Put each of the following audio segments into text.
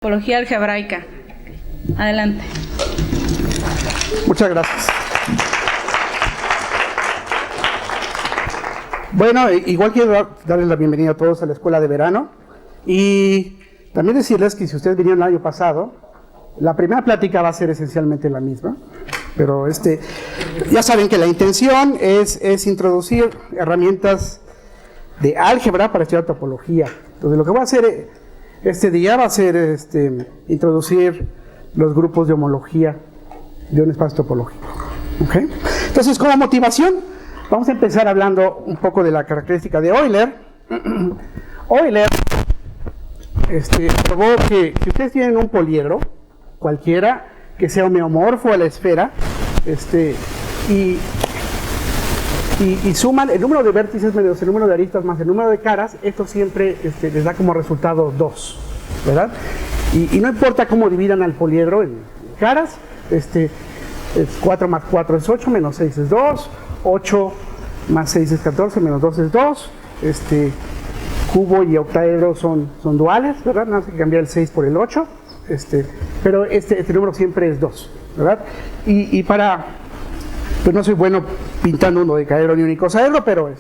Topología algebraica. Adelante. Muchas gracias. Bueno, igual quiero darles la bienvenida a todos a la escuela de verano y también decirles que si ustedes vinieron el año pasado, la primera plática va a ser esencialmente la misma, pero ya saben que la intención es introducir herramientas de álgebra para estudiar topología. Entonces lo que voy a hacer este día va a ser introducir los grupos de homología de un espacio topológico. ¿Okay? Entonces, como motivación, vamos a empezar hablando un poco de la característica de Euler. Euler probó que si ustedes tienen un poliedro, cualquiera, que sea homeomorfo a la esfera, y suman el número de vértices menos el número de aristas más el número de caras, esto siempre les da como resultado 2, ¿verdad? Y no importa cómo dividan al poliedro en caras, es 4 más 4 es 8, menos 6 es 2, 8 más 6 es 14, menos 2 es 2, cubo y octaedro son duales, ¿verdad? No hay que cambiar el 6 por el 8, pero este número siempre es 2, ¿verdad? Y pues no soy bueno pintando un dodecaedro ni un icosaedro, pero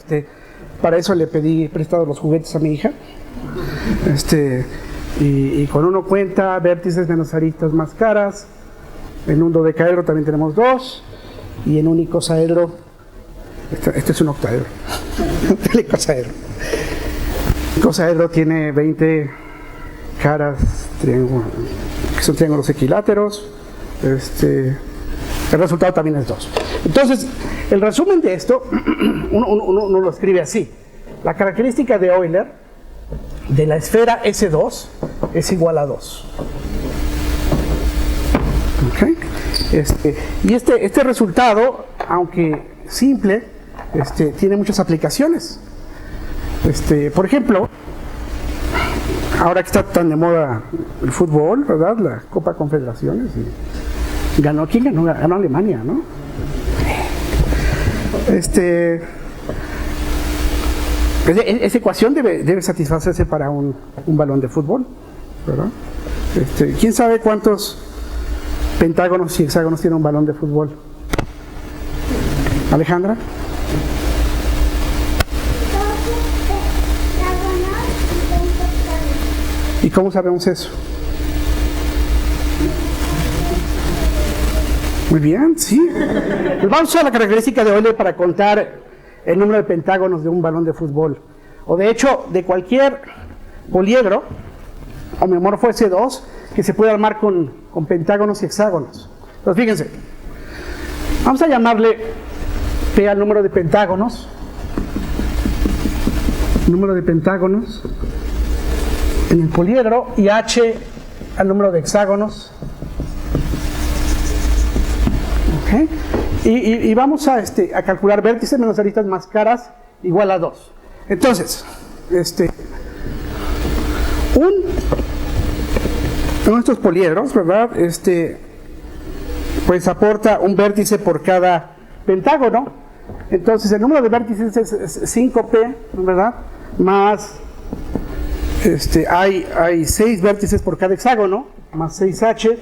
para eso le pedí prestado los juguetes a mi hija. Y con uno cuenta vértices menos aristas más caras. En un dodecaedro también tenemos 2. Y en un icosaedro, este es un octaedro. El icosaedro. El icosaedro tiene 20 caras, que son triángulos equiláteros. El resultado también es 2. Entonces, el resumen de esto, uno lo escribe así. La característica de Euler de la esfera S2 es igual a 2. ¿Okay? Y este resultado, aunque simple, tiene muchas aplicaciones. Por ejemplo, ahora que está tan de moda el fútbol, ¿verdad? La Copa Confederaciones. ¿Quién ganó? Ganó Alemania, ¿no? Esa ecuación debe satisfacerse para un balón de fútbol, ¿verdad? ¿Quién sabe cuántos pentágonos y hexágonos tiene un balón de fútbol? ¿Alejandra? ¿Y cómo sabemos eso? Muy bien, sí. Pues vamos a usar la característica de Euler para contar el número de pentágonos de un balón de fútbol. O de hecho, de cualquier poliedro homeomorfo S2 que se puede armar con pentágonos y hexágonos. Entonces, fíjense. Vamos a llamarle P al número de pentágonos. Número de pentágonos en el poliedro y H al número de hexágonos. ¿Okay? Y vamos a calcular vértices menos aristas más caras igual a 2. Entonces, uno de estos poliedros, ¿verdad? Pues aporta un vértice por cada pentágono. Entonces, el número de vértices es 5p, ¿verdad? Más, hay 6 vértices por cada hexágono, más 6h.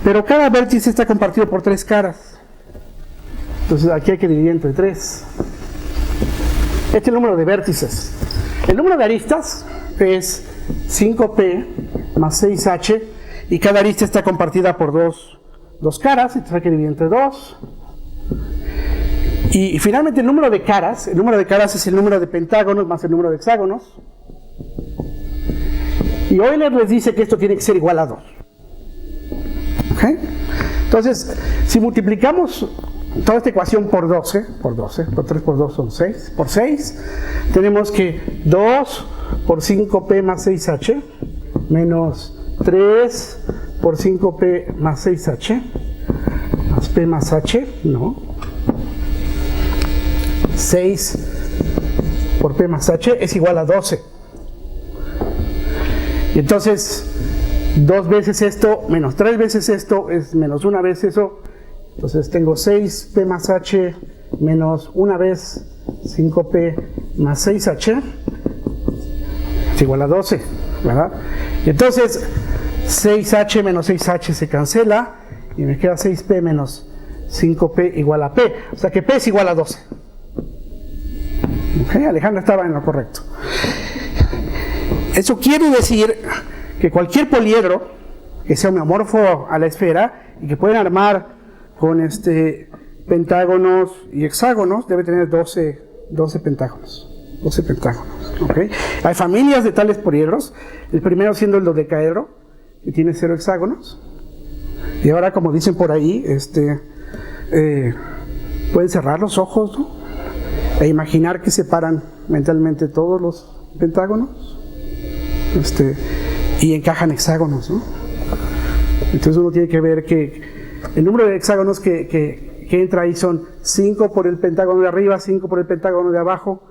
Pero cada vértice está compartido por 3 caras. Entonces aquí hay que dividir entre 3. Este es el número de vértices. El número de aristas es 5p más 6h. Y cada arista está compartida por dos caras. Entonces hay que dividir entre 2. Y finalmente el número de caras. El número de caras es el número de pentágonos más el número de hexágonos. Y Euler les dice que esto tiene que ser igual a 2. ¿Okay? Entonces, si multiplicamos toda esta ecuación por 12, por 3 por 2 son 6, por 6, tenemos que 2 por 5p más 6h, menos 3 por 5p más 6h, más p más h, no, 6 por p más h es igual a 12. Y entonces, 2 veces esto menos 3 veces esto es menos 1 vez eso. Entonces tengo 6p más h menos 1 vez 5p más 6h es igual a 12, ¿verdad? Y entonces 6H menos 6H se cancela y me queda 6P menos 5P igual a P. O sea que P es igual a 12. ¿Okay? Alejandra estaba en lo correcto. Eso quiere decir que cualquier poliedro que sea homeomorfo a la esfera y que pueden armar con pentágonos y hexágonos debe tener 12 pentágonos. 12 pentágonos. ¿Okay? Hay familias de tales poliedros, el primero siendo el dodecaedro, que tiene 0 hexágonos. Y ahora, como dicen por ahí, pueden cerrar los ojos, ¿no? E imaginar que separan mentalmente todos los pentágonos y encajan hexágonos, ¿no? Entonces uno tiene que ver que el número de hexágonos que entra ahí son 5 por el pentágono de arriba, 5 por el pentágono de abajo,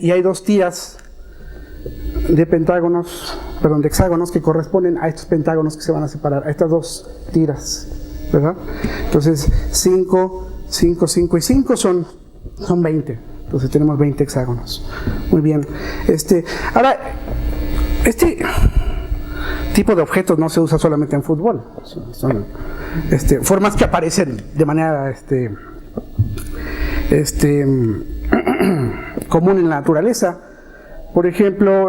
y hay 2 tiras de pentágonos, perdón, de hexágonos que corresponden a estos pentágonos que se van a separar, a estas 2 tiras, ¿verdad? Entonces 5, 5, 5 y 5 son 20. Entonces tenemos 20 hexágonos. Muy bien. Ahora, este tipo de objetos no se usa solamente en fútbol. Son formas que aparecen de manera común en la naturaleza. Por ejemplo,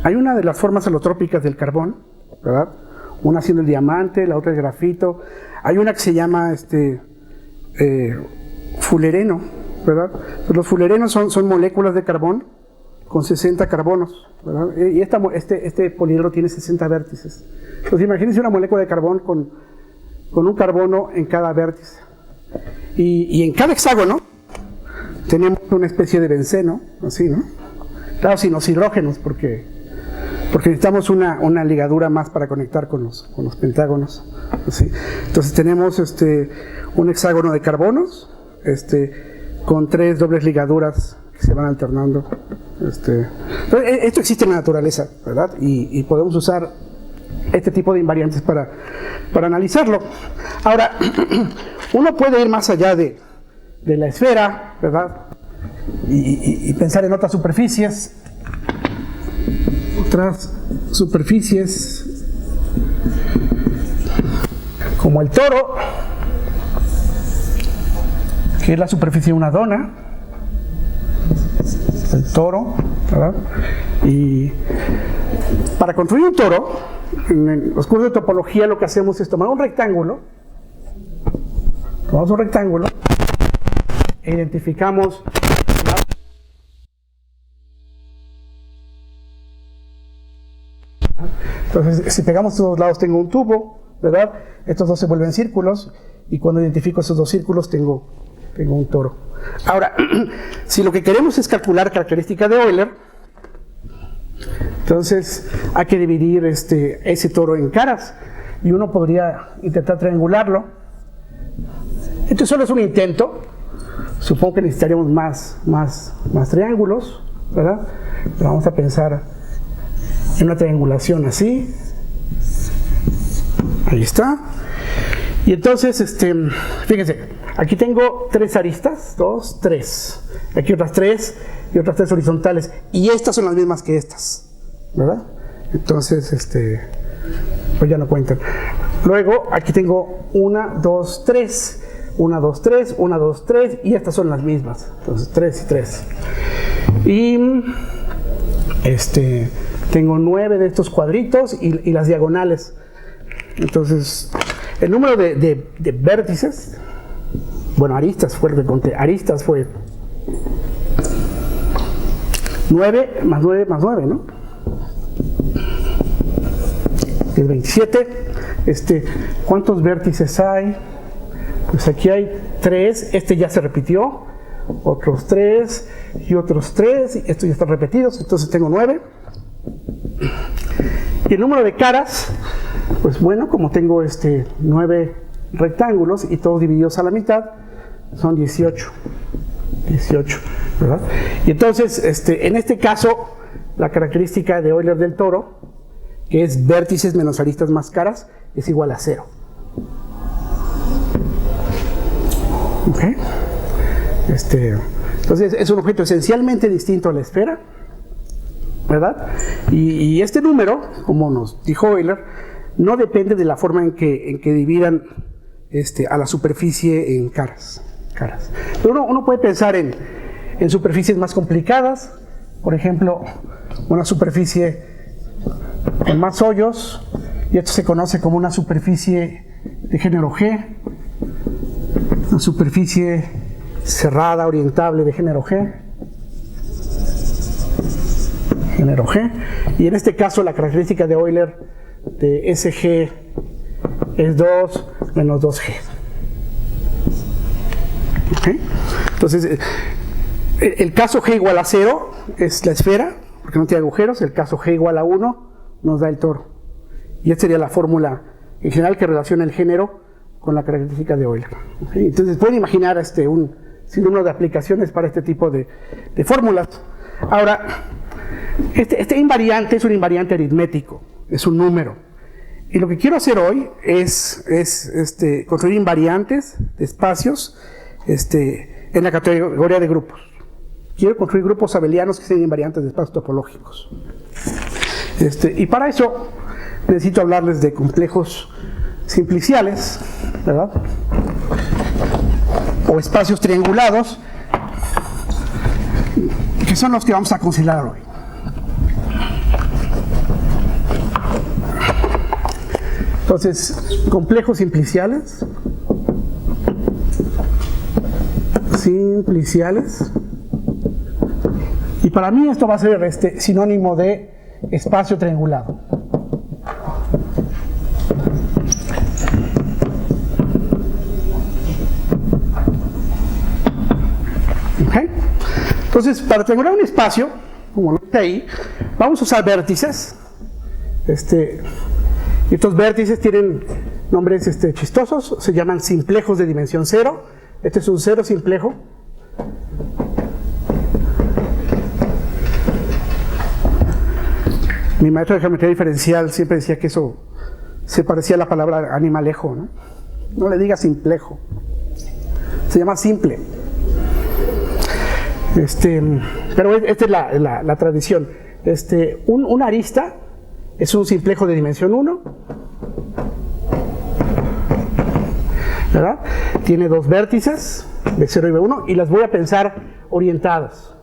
hay una de las formas alotrópicas del carbón, ¿verdad? Una siendo el diamante, la otra el grafito. Hay una que se llama fulereno, ¿verdad? Pues los fulerenos son moléculas de carbón con 60 carbonos, ¿verdad? Y este poliedro tiene 60 vértices. Entonces imagínense una molécula de carbón con un carbono en cada vértice. Y en cada hexágono tenemos una especie de benceno, así, ¿no? Claro, sin los hidrógenos, porque necesitamos una ligadura más para conectar con los pentágonos, así. Entonces tenemos un hexágono de carbonos, con 3 dobles ligaduras que se van alternando. Esto existe en la naturaleza, ¿verdad? Y podemos usar este tipo de invariantes para analizarlo. Ahora, uno puede ir más allá de la esfera, ¿verdad? Y pensar en otras superficies. Como el toro, que es la superficie de una dona, el toro, ¿verdad? Y para construir un toro, en los cursos de topología lo que hacemos es tomar un rectángulo, tomamos un rectángulo e identificamos entonces si pegamos estos dos lados tengo un tubo, ¿verdad? Estos dos se vuelven círculos y cuando identifico esos dos círculos tengo un toro. Ahora, si lo que queremos es calcular característica de Euler, entonces hay que dividir ese toro en caras y uno podría intentar triangularlo. Esto solo es un intento, supongo que necesitaríamos más triángulos, ¿verdad? Pero vamos a pensar en una triangulación así. Ahí está. Y entonces, fíjense, aquí tengo 3 aristas, 2, 3. Aquí otras 3 y otras 3 horizontales. Y estas son las mismas que estas, ¿verdad? Entonces, pues ya no cuentan. Luego, aquí tengo 1, 2, 3. 1, 2, 3, 1, 2, 3. Y estas son las mismas. Entonces, 3 y 3. Y tengo 9 de estos cuadritos y las diagonales. Entonces, el número de vértices, bueno, aristas fue lo que conté. Aristas fue 9 más 9 más 9, ¿no? Es 27. ¿Cuántos vértices hay? Pues aquí hay 3. Ya se repitió. Otros 3 y otros 3. Y estos ya están repetidos. Entonces tengo 9. Y el número de caras, pues bueno, como tengo 9 rectángulos y todos divididos a la mitad, son 18, ¿verdad? Y entonces, en este caso, la característica de Euler del toro, que es vértices menos aristas más caras, es igual a 0. ¿Ok? Entonces, es un objeto esencialmente distinto a la esfera, ¿verdad? Y este número, como nos dijo Euler, no depende de la forma en que dividan a la superficie en caras. Pero uno puede pensar en superficies más complicadas, por ejemplo, una superficie con más hoyos, y esto se conoce como una superficie de género G, una superficie cerrada, orientable de género G, y en este caso la característica de Euler de SG es 2 menos 2G. ¿Okay? Entonces, el caso G igual a 0 es la esfera, porque no tiene agujeros. El caso G igual a 1 nos da el toro. Y esta sería la fórmula en general que relaciona el género con la característica de Euler. ¿Okay? Entonces, pueden imaginar un sinnúmero de aplicaciones para este tipo de fórmulas. Ahora, este invariante es un invariante aritmético, es un número. Y lo que quiero hacer hoy es construir invariantes de espacios en la categoría de grupos. Quiero construir grupos abelianos que sean invariantes de espacios topológicos. Y para eso necesito hablarles de complejos simpliciales, ¿verdad? O espacios triangulados, que son los que vamos a considerar hoy. Entonces, complejos simpliciales. Y para mí esto va a ser sinónimo de espacio triangulado. ¿Okay? Entonces, para triangular un espacio, como lo que ahí, vamos a usar vértices. Y estos vértices tienen nombres chistosos, se llaman simplejos de dimensión 0. Este es un 0 simplejo. Mi maestro de geometría diferencial siempre decía que eso se parecía a la palabra animalejo, ¿no? No le diga simplejo, se llama simple. Pero esta es la tradición. Una arista es un simplejo de dimensión 1, ¿verdad? Tiene dos vértices, B0 y B1, y las voy a pensar orientadas.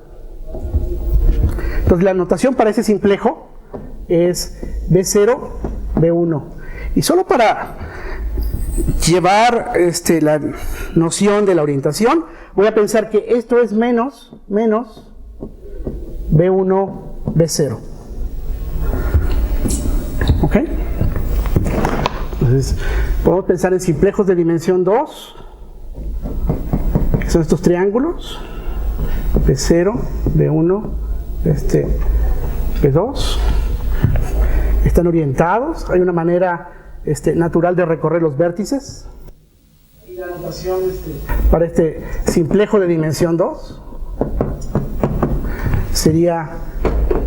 Entonces la notación para ese simplejo es B0, B1. Y solo para llevar la noción de la orientación, voy a pensar que esto es menos B1, B0. ¿Ok? Entonces, podemos pensar en simplejos de dimensión 2, que son estos triángulos, B0, B1, B2. Están orientados, hay una manera natural de recorrer los vértices. Y la notación para este simplejo de dimensión 2 sería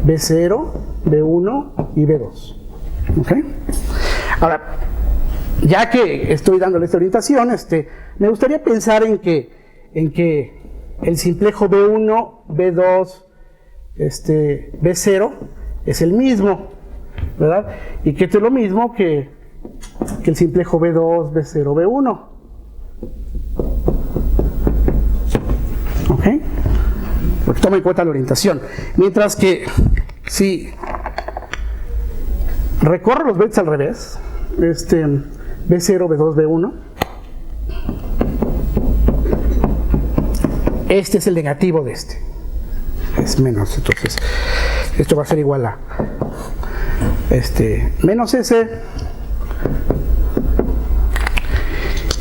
B0, B1 y B2. ¿Ok? Ahora, ya que estoy dándole esta orientación, me gustaría pensar en que el simplejo B1, B2, B0 es el mismo, ¿verdad? Y que esto es lo mismo que el simplejo B2, B0, B1. ¿Ok? Porque toma en cuenta la orientación. Mientras que si recorro los vértices al revés, B0, B2, B1, este es el negativo de es menos, entonces esto va a ser igual a menos S,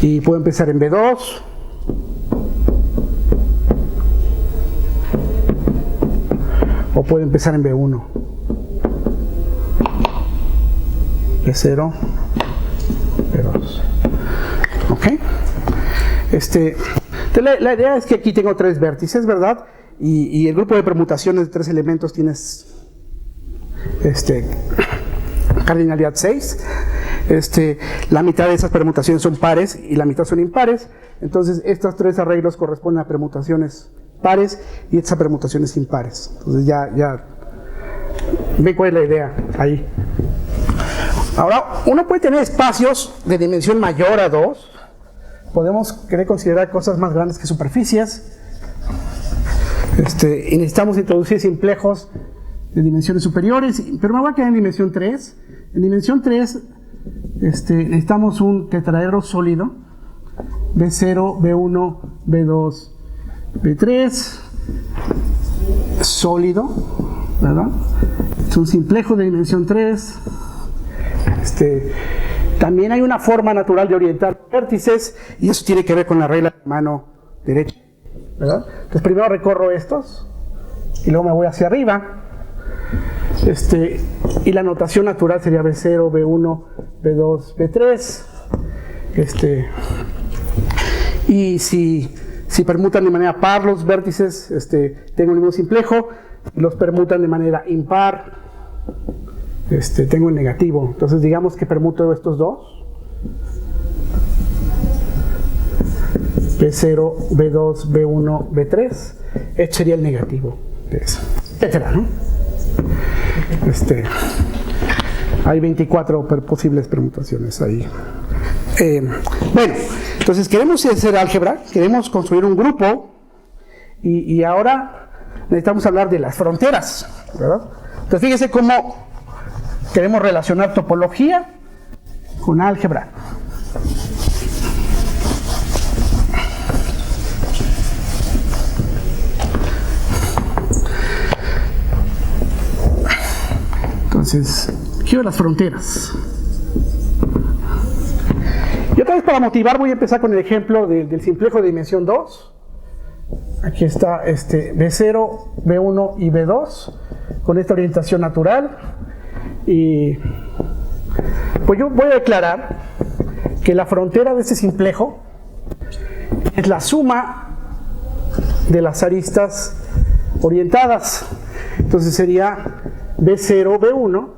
y puedo empezar en B2, o puedo empezar en B1, B0, B2. ¿Ok? La idea es que aquí tengo tres vértices, ¿verdad? Y el grupo de permutaciones de tres elementos tienes cardinalidad 6. La mitad de esas permutaciones son pares y la mitad son impares. Entonces estos tres arreglos corresponden a permutaciones pares y estas a permutaciones impares. Entonces ya ¿Ven cuál es la idea ahí? Ahora, uno puede tener espacios de dimensión mayor a 2. Podemos querer considerar cosas más grandes que superficies. Y necesitamos introducir simplejos de dimensiones superiores, pero me voy a quedar en dimensión 3. En dimensión 3 necesitamos un tetraedro sólido, B0, B1, B2, B3, sólido, ¿verdad? Es un simplejo de dimensión 3. También hay una forma natural de orientar vértices, y eso tiene que ver con la regla de mano derecha, ¿verdad? Entonces primero recorro estos, y luego me voy hacia arriba. Y la notación natural sería B0, B1, B2, B3. Y si permutan de manera par los vértices, tengo el mismo simplejo. Y los permutan de manera impar, tengo el negativo. Entonces digamos que permuto estos dos. B0, B2, B1, B3. Este sería el negativo de eso, etcétera, ¿no? Hay 24 posibles permutaciones ahí. Bueno, entonces queremos hacer álgebra, queremos construir un grupo, y ahora necesitamos hablar de las fronteras, ¿verdad? Entonces fíjese cómo queremos relacionar topología con álgebra. Entonces, quiero las fronteras. Y otra vez, para motivar, voy a empezar con el ejemplo del simplejo de dimensión 2. Aquí está B0, B1 y B2 con esta orientación natural. Y pues yo voy a declarar que la frontera de este simplejo es la suma de las aristas orientadas. Entonces sería B0, B1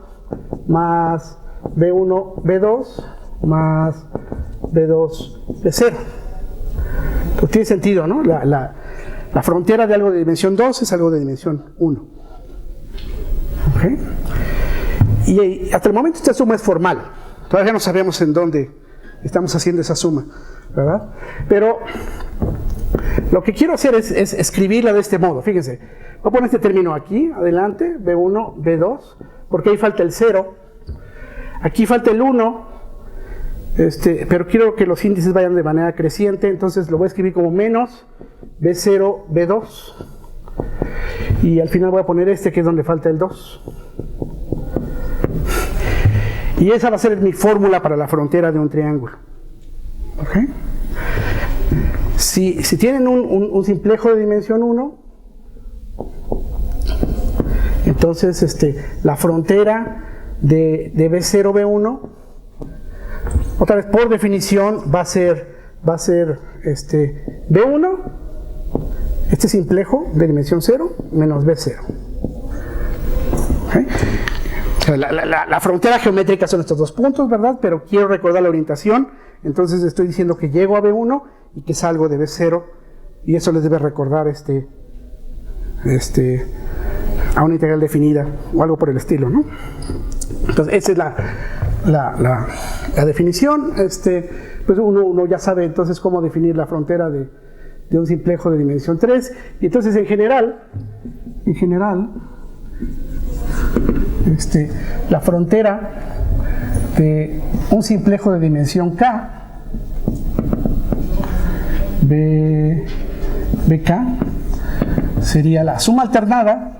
más B1, B2 más B2, B0. Pues tiene sentido, ¿no? La frontera de algo de dimensión 2 es algo de dimensión 1. ¿Okay? Y hasta el momento esta suma es formal. Todavía no sabemos en dónde estamos haciendo esa suma, ¿verdad? Pero lo que quiero hacer es escribirla de este modo. Fíjense, voy a poner este término aquí, adelante, B1, B2, porque ahí falta el 0. Aquí falta el 1, pero quiero que los índices vayan de manera creciente, entonces lo voy a escribir como menos B0, B2. Y al final voy a poner que es donde falta el 2. Y esa va a ser mi fórmula para la frontera de un triángulo. ¿Okay? Si tienen un simplejo de dimensión 1, entonces la frontera de B0, B1, otra vez por definición va a ser B1, este simplejo de dimensión 0, menos B0. ¿Okay? La frontera geométrica son estos dos puntos, ¿verdad? Pero quiero recordar la orientación, entonces estoy diciendo que llego a B1 y que salgo de B0, y eso les debe recordar a una integral definida o algo por el estilo, ¿no? Entonces esa es la definición. Pues uno ya sabe entonces cómo definir la frontera de un simplejo de dimensión 3, y entonces en general la frontera de un simplejo de dimensión k, BK, sería la suma alternada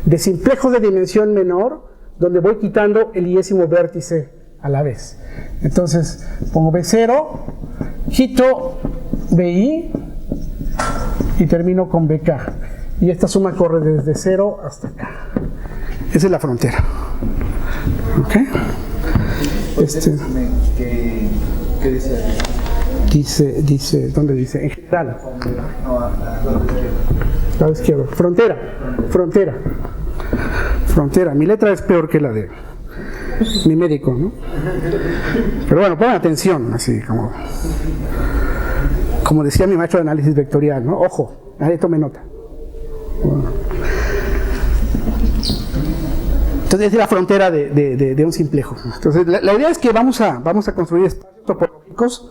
de simplejos de dimensión menor, donde voy quitando el iésimo vértice a la vez. Entonces pongo B0, quito BI y termino con BK, y esta suma corre desde 0 hasta acá. Esa es la frontera. ¿Ok? ¿Qué dice? Dice, ¿dónde dice? En general. Lado izquierdo. Frontera. Mi letra es peor que la de mi médico, ¿no? Pero bueno, pongan atención, así como decía mi maestro de análisis vectorial, ¿no? Ojo, Ahí tome nota. Entonces, esa es la frontera de un simplejo. Entonces, la idea es que vamos a construir espacios topológicos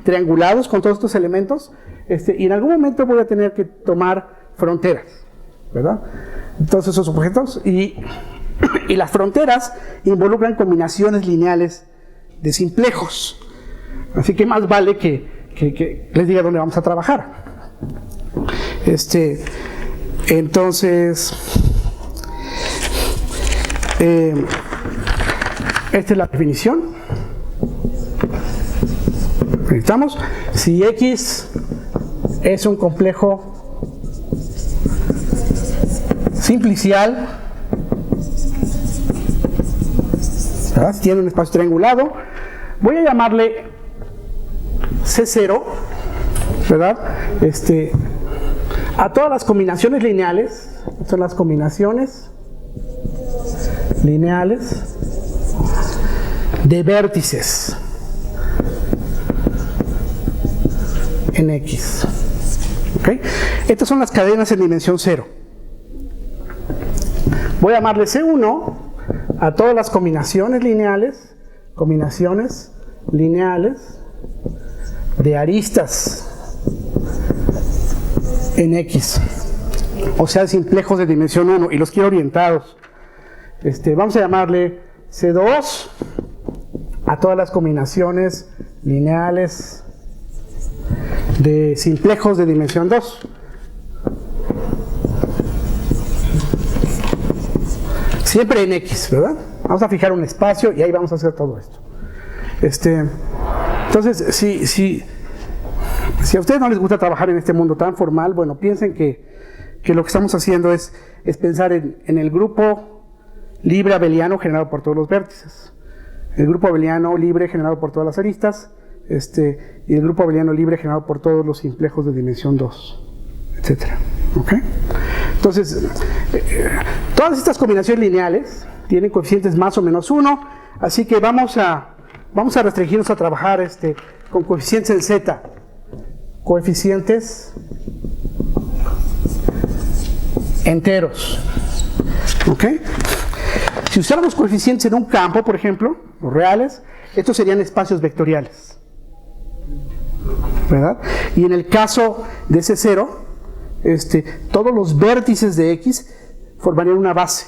triangulados con todos estos elementos, y en algún momento voy a tener que tomar fronteras, ¿verdad? Todos esos objetos, y las fronteras involucran combinaciones lineales de simplejos. Así que más vale que les diga dónde vamos a trabajar. Entonces, esta es la definición. Necesitamos, si X es un complejo simplicial, ¿verdad? Si tiene un espacio triangulado, voy a llamarle C0, ¿verdad? A todas las combinaciones lineales, son las combinaciones lineales de vértices en X. ¿Okay? Estas son las cadenas en dimensión 0. Voy a llamarle C1 a todas las combinaciones lineales de aristas en X, o sea, simplejos de dimensión 1, y los quiero orientados. Vamos a llamarle C2 a todas las combinaciones lineales de simplejos de dimensión 2. Siempre en X, ¿verdad? Vamos a fijar un espacio y ahí vamos a hacer todo esto. Entonces, si a ustedes no les gusta trabajar en este mundo tan formal, bueno, piensen que lo que estamos haciendo es pensar en el grupo libre abeliano generado por todos los vértices, el grupo abeliano libre generado por todas las aristas, y el grupo abeliano libre generado por todos los simplejos de dimensión 2, etc. ¿Okay? Entonces, todas estas combinaciones lineales tienen coeficientes más o menos 1, así que vamos a restringirnos a trabajar con coeficientes en Z, coeficientes enteros. ¿Ok? Si usáramos coeficientes en un campo, por ejemplo, los reales, estos serían espacios vectoriales, ¿verdad? Y en el caso de ese 0, todos los vértices de X formarían una base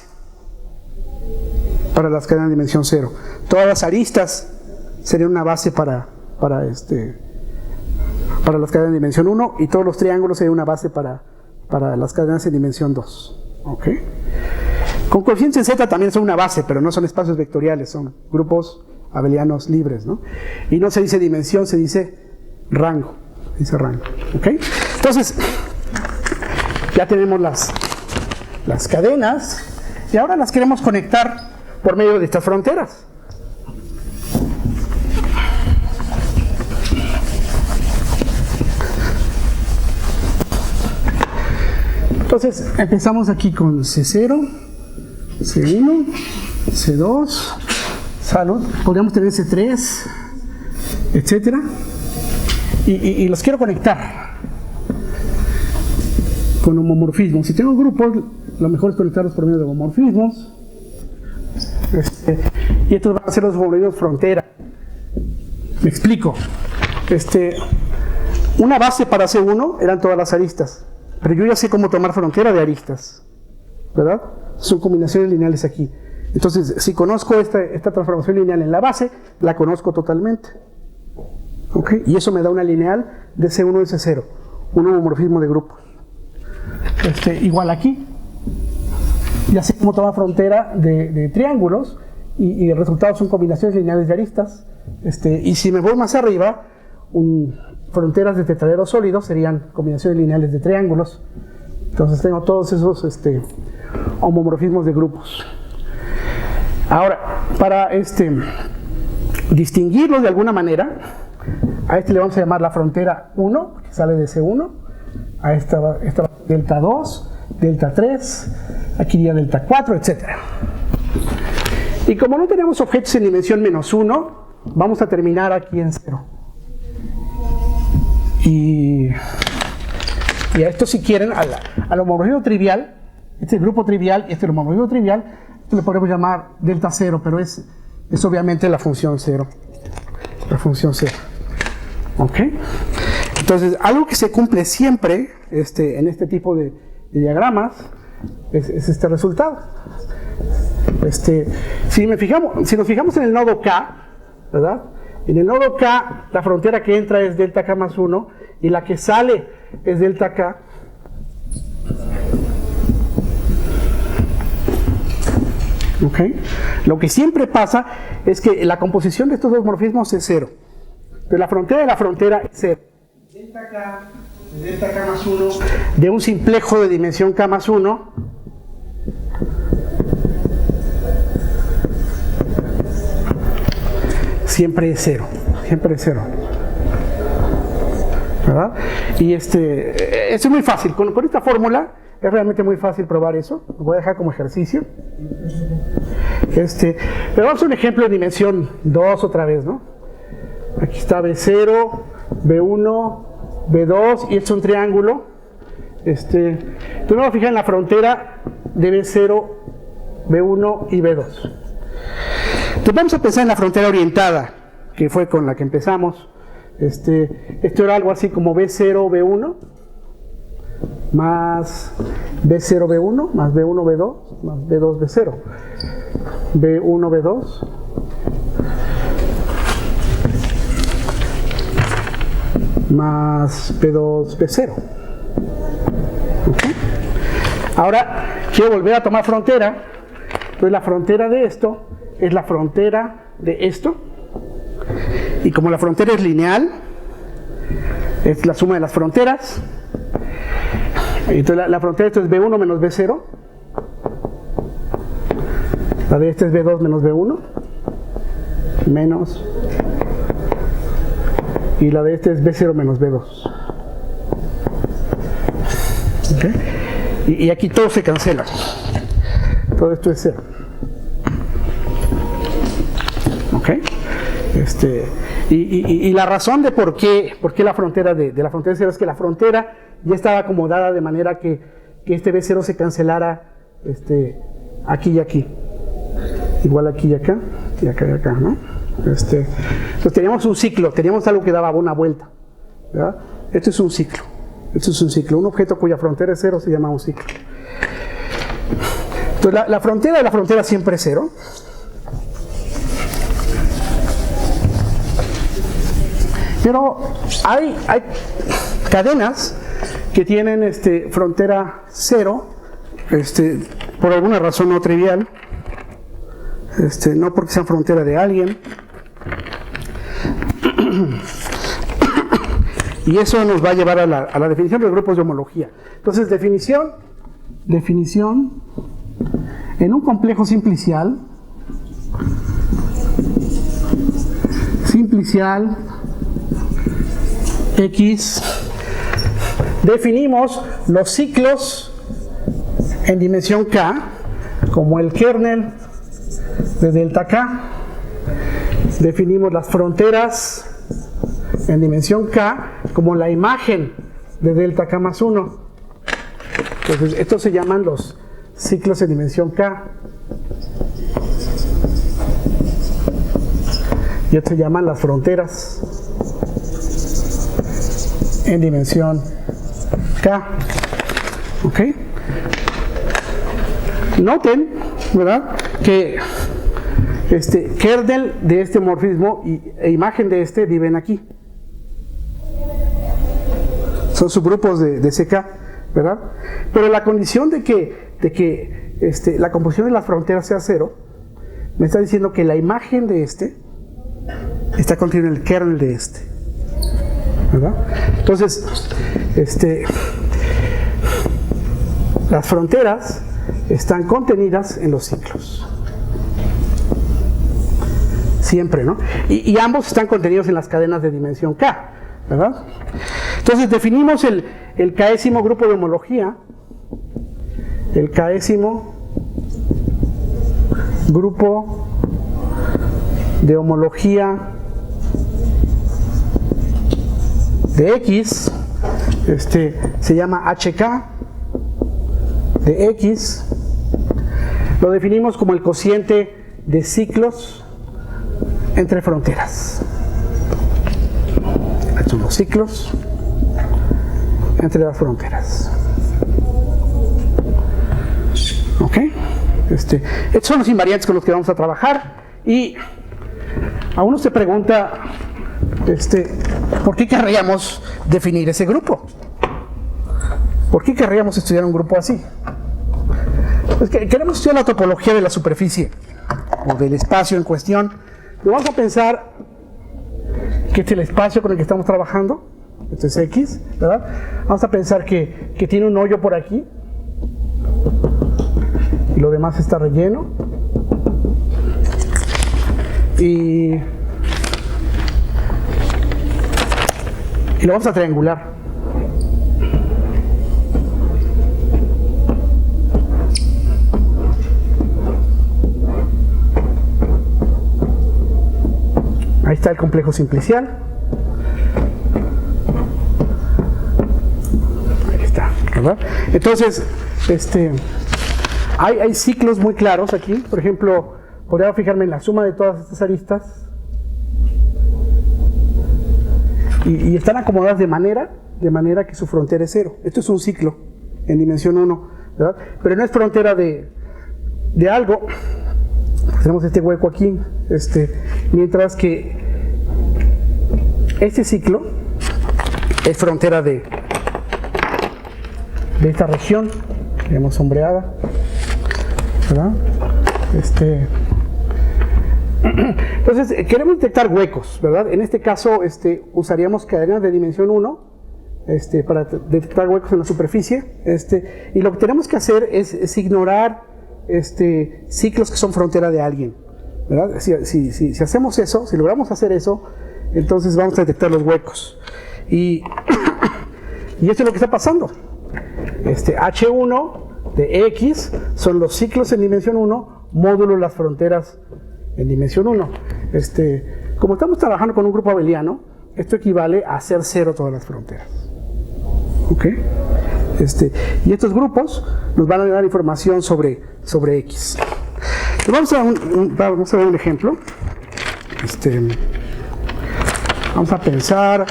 para las cadenas de dimensión 0. Todas las aristas serían una base para las cadenas de dimensión 1, y todos los triángulos serían una base para las cadenas de dimensión 2. ¿Ok? Con coeficientes en Z también son una base, pero no son espacios vectoriales, son grupos abelianos libres, ¿no? Y no se dice dimensión, se dice rango. ¿Ok? Entonces, ya tenemos las cadenas, y ahora las queremos conectar por medio de estas fronteras. Entonces, empezamos aquí con C0, C1, C2, salud, podríamos tener C3, etcétera, y los quiero conectar con homomorfismos. Si tengo grupos, lo mejor es conectarlos por medio de homomorfismos, y estos van a ser los homomorfismos frontera. Me explico. Una base para C1 eran todas las aristas, pero yo ya sé cómo tomar frontera de aristas, ¿verdad? Son combinaciones lineales aquí. Entonces, si conozco esta transformación lineal en la base, la conozco totalmente. ¿Ok? Y eso me da una lineal de C1 y C0, un homomorfismo de grupos. Igual aquí. Ya sé cómo tomar frontera de triángulos, y el resultado son combinaciones lineales de aristas. Y si me voy más arriba, fronteras de tetraedros sólidos serían combinaciones lineales de triángulos. Entonces tengo todos esos homomorfismos de grupos. Ahora, para distinguirlos de alguna manera, a le vamos a llamar la frontera 1, que sale de C1, a esta delta 2, delta 3, aquí iría delta 4, etc. Y como no tenemos objetos en dimensión menos 1, vamos a terminar aquí en 0. Y Y a esto, si quieren, al homomorfismo trivial, este grupo trivial y este homomorfismo trivial, esto le podemos llamar delta cero, pero es obviamente la función cero. La función cero. ¿Ok? Entonces, algo que se cumple siempre en este tipo de diagramas es este resultado. Si nos fijamos en el nodo K, ¿verdad? En el nodo K, la frontera que entra es delta K más 1 y la que sale es delta K. ¿Ok? Lo que siempre pasa es que la composición de estos dos morfismos es cero. Pero la frontera de la frontera es cero. Delta K más 1 de un simplejo de dimensión K más 1 siempre es cero, ¿verdad? Y esto es muy fácil, con esta fórmula es realmente muy fácil probar eso. Lo voy a dejar como ejercicio. Pero vamos a hacer un ejemplo de dimensión 2 otra vez, ¿no? Aquí está B0, B1, B2 y esto es un triángulo. Entonces me voy a fijar en la frontera de B0, B1 y B2. Entonces vamos a pensar en la frontera orientada, que fue con la que empezamos. Esto era algo así como B0, B1, más B0, B1, más B1, B2, más B2, B0. B1, B2. Más B2, B0. ¿Okay? Ahora quiero volver a tomar frontera. Entonces la frontera de esto es la frontera de esto. Y como la frontera es lineal, es la suma de las fronteras. Entonces la frontera de esto es B1 menos B0. La de este es B2 menos B1. Menos. Y la de este es B0 menos B2. ¿Okay? Y aquí todo se cancela. Todo esto es cero. ¿Ok? Y la razón de por qué la frontera de la frontera cero es que la frontera ya estaba acomodada de manera que este B0 se cancelara aquí y aquí. Igual aquí y acá, y acá y acá, ¿no? Entonces teníamos un ciclo, teníamos algo que daba una vuelta, ¿verdad? Esto es un ciclo. Un objeto cuya frontera es cero se llama un ciclo. Entonces la frontera de la frontera siempre es cero. Pero hay cadenas que tienen frontera cero, por alguna razón no trivial, no porque sean frontera de alguien. Y eso nos va a llevar a la definición de los grupos de homología. Entonces, definición en un complejo simplicial X, definimos los ciclos en dimensión K como el kernel de delta K. Definimos las fronteras en dimensión K como la imagen de delta K más 1. Entonces, estos se llaman los ciclos en dimensión K. Y estos se llaman las fronteras en dimensión K. ¿Ok? Noten, ¿verdad?, que kernel de este morfismo e imagen de viven aquí. Son subgrupos de CK, ¿verdad? Pero la condición de que la composición de las fronteras sea cero me está diciendo que la imagen de está contenida en el kernel de ¿verdad? Entonces, las fronteras están contenidas en los ciclos. Siempre, ¿no? Y ambos están contenidos en las cadenas de dimensión K, ¿verdad? Entonces definimos el késimo grupo de homología. El késimo grupo de homología de X se llama HK de X. Lo definimos como el cociente de ciclos entre fronteras. Estos son los ciclos entre las fronteras. ¿Ok? Estos son los invariantes con los que vamos a trabajar. Y a uno se pregunta, ¿por qué querríamos definir ese grupo? ¿Por qué querríamos estudiar un grupo así? Pues que queremos estudiar la topología de la superficie o del espacio en cuestión. Y vamos a pensar que este es el espacio con el que estamos trabajando. Esto es X, ¿verdad? Vamos a pensar que tiene un hoyo por aquí y lo demás está relleno. Y lo vamos a triangular. Ahí está el complejo simplicial. Ahí está, ¿verdad? Entonces, hay ciclos muy claros aquí. Por ejemplo, podría fijarme en la suma de todas estas aristas. Y están acomodadas de manera que su frontera es 0. Esto es un ciclo en dimensión 1, ¿verdad? Pero no es frontera de algo. Tenemos este hueco aquí, mientras que este ciclo es frontera de esta región, digamos sombreada, ¿verdad? Entonces queremos detectar huecos, ¿verdad? En este caso usaríamos cadenas de dimensión 1 para detectar huecos en la superficie, y lo que tenemos que hacer es ignorar ciclos que son frontera de alguien, ¿verdad? Si hacemos eso, si logramos hacer eso, entonces vamos a detectar los huecos. Y esto es lo que está pasando. H1 de X son los ciclos en dimensión 1 módulo las fronteras en dimensión 1. Como estamos trabajando con un grupo abeliano, esto equivale a hacer 0 todas las fronteras. ¿Ok? Y estos grupos nos van a dar información sobre X. Entonces vamos a ver un ejemplo. Vamos a pensar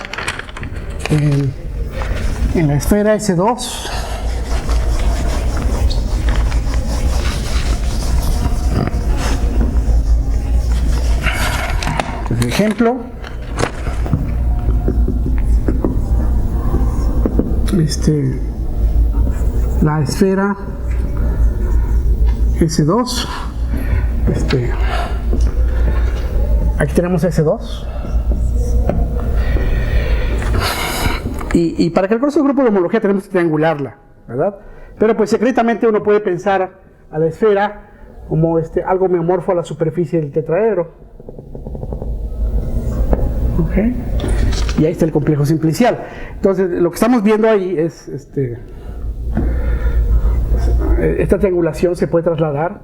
en la esfera S2. Entonces, ejemplo. La esfera S2, aquí tenemos S2, y para calcular su grupo de homología tenemos que triangularla, ¿verdad? Pero pues secretamente uno puede pensar a la esfera como algo homeomorfo a la superficie del tetraedro. ¿Ok? Y ahí está el complejo simplicial. Entonces lo que estamos viendo ahí es esta triangulación se puede trasladar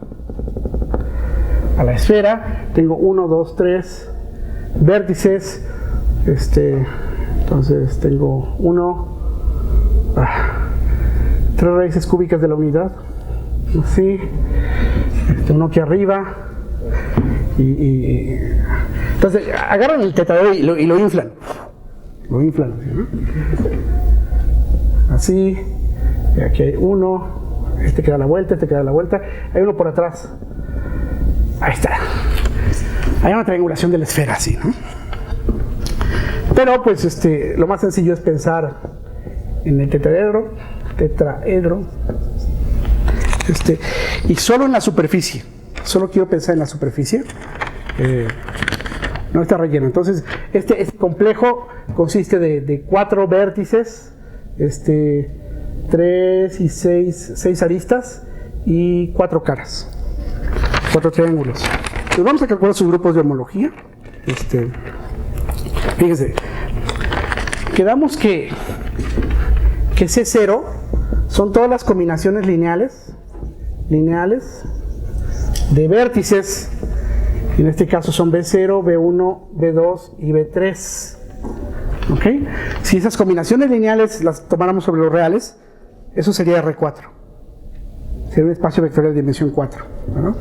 a la esfera. Tengo 1, 2, 3 vértices. Entonces tengo 3 raíces cúbicas de la unidad. Así. Uno aquí arriba. Entonces agarran el tetraedro y lo inflan. Lo inflan. Así. Y aquí hay uno. Este que da la vuelta, este que da la vuelta. Hay uno por atrás. Ahí está. Hay una triangulación de la esfera así, ¿no? Pero pues lo más sencillo es pensar en el tetraedro. Y solo en la superficie. Solo quiero pensar en la superficie. No está relleno. Entonces, este complejo consiste de 4 vértices. 3 y 6 aristas y 4 caras, 4 triángulos. Entonces vamos a calcular sus grupos de homología. Fíjense, quedamos que C0 son todas las combinaciones lineales de vértices. En este caso son B0, B1, B2 y B3. ¿Ok? Si esas combinaciones lineales las tomáramos sobre los reales, eso sería R4. Sería un espacio vectorial de dimensión 4. ¿No?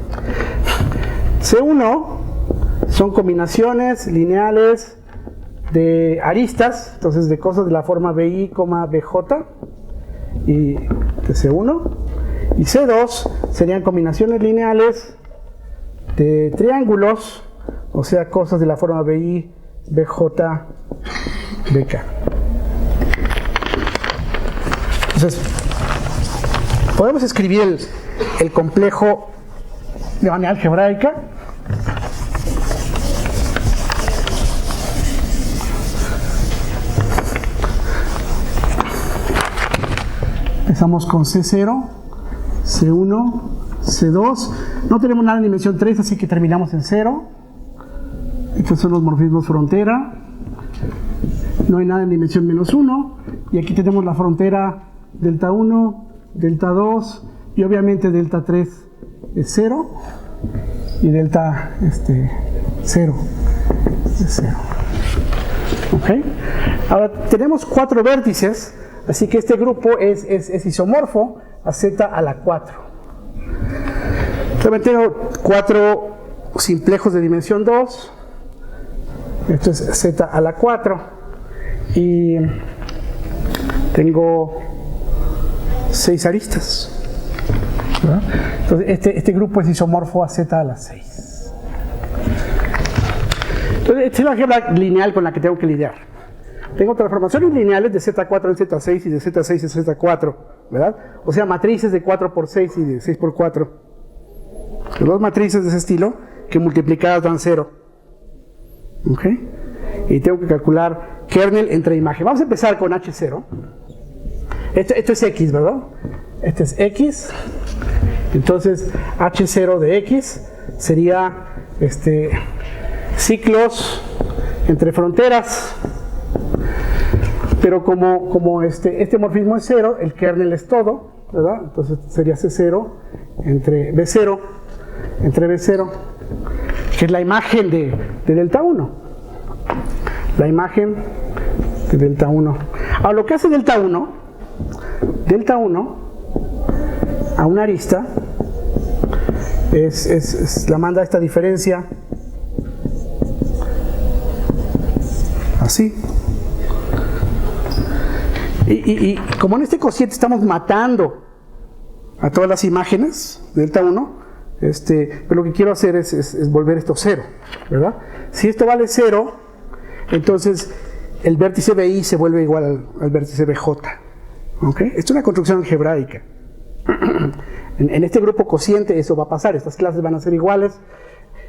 C1 son combinaciones lineales de aristas, entonces de cosas de la forma BI, BJ y de C1. Y C2 serían combinaciones lineales de triángulos, o sea, cosas de la forma BI, BJ, BK. Entonces, podemos escribir el complejo de manera algebraica. Empezamos con C0, C1, C2. No tenemos nada en dimensión 3, así que terminamos en 0. Estos son los morfismos frontera. No hay nada en dimensión menos 1. Y aquí tenemos la frontera delta 1, delta 2 y obviamente delta 3 es 0 y delta 0 es 0. ¿Ok? Ahora tenemos 4 vértices, así que este grupo es isomorfo a z a la 4. También tengo 4 simplejos de dimensión 2. Esto es z a la 4 y tengo 6 aristas. ¿Verdad? Entonces este grupo es isomorfo a z a la 6. Entonces esta es la álgebra lineal con la que tengo que lidiar. Tengo transformaciones lineales de z4 en z6 y de z6 en z4, ¿verdad? O sea, matrices de 4 por 6 y de 6 por 4. Dos matrices de ese estilo que multiplicadas dan 0. ¿Ok? Y tengo que calcular kernel entre imagen. Vamos a empezar con H0. Esto es X, ¿verdad? Este es X. Entonces, H0 de X sería ciclos entre fronteras. Pero como este morfismo es 0, el kernel es todo, ¿verdad? Entonces sería C0 entre B0, que es la imagen de delta 1. La imagen de delta 1. Ahora, lo que hace delta 1 a una arista la manda esta diferencia así. Y como en este cociente estamos matando a todas las imágenes de delta 1, pero lo que quiero hacer es volver esto 0, ¿verdad? Si esto vale 0, entonces el vértice BI se vuelve igual al vértice BJ. ¿Okay? Esto es una construcción algebraica. En este grupo cociente eso va a pasar, estas clases van a ser iguales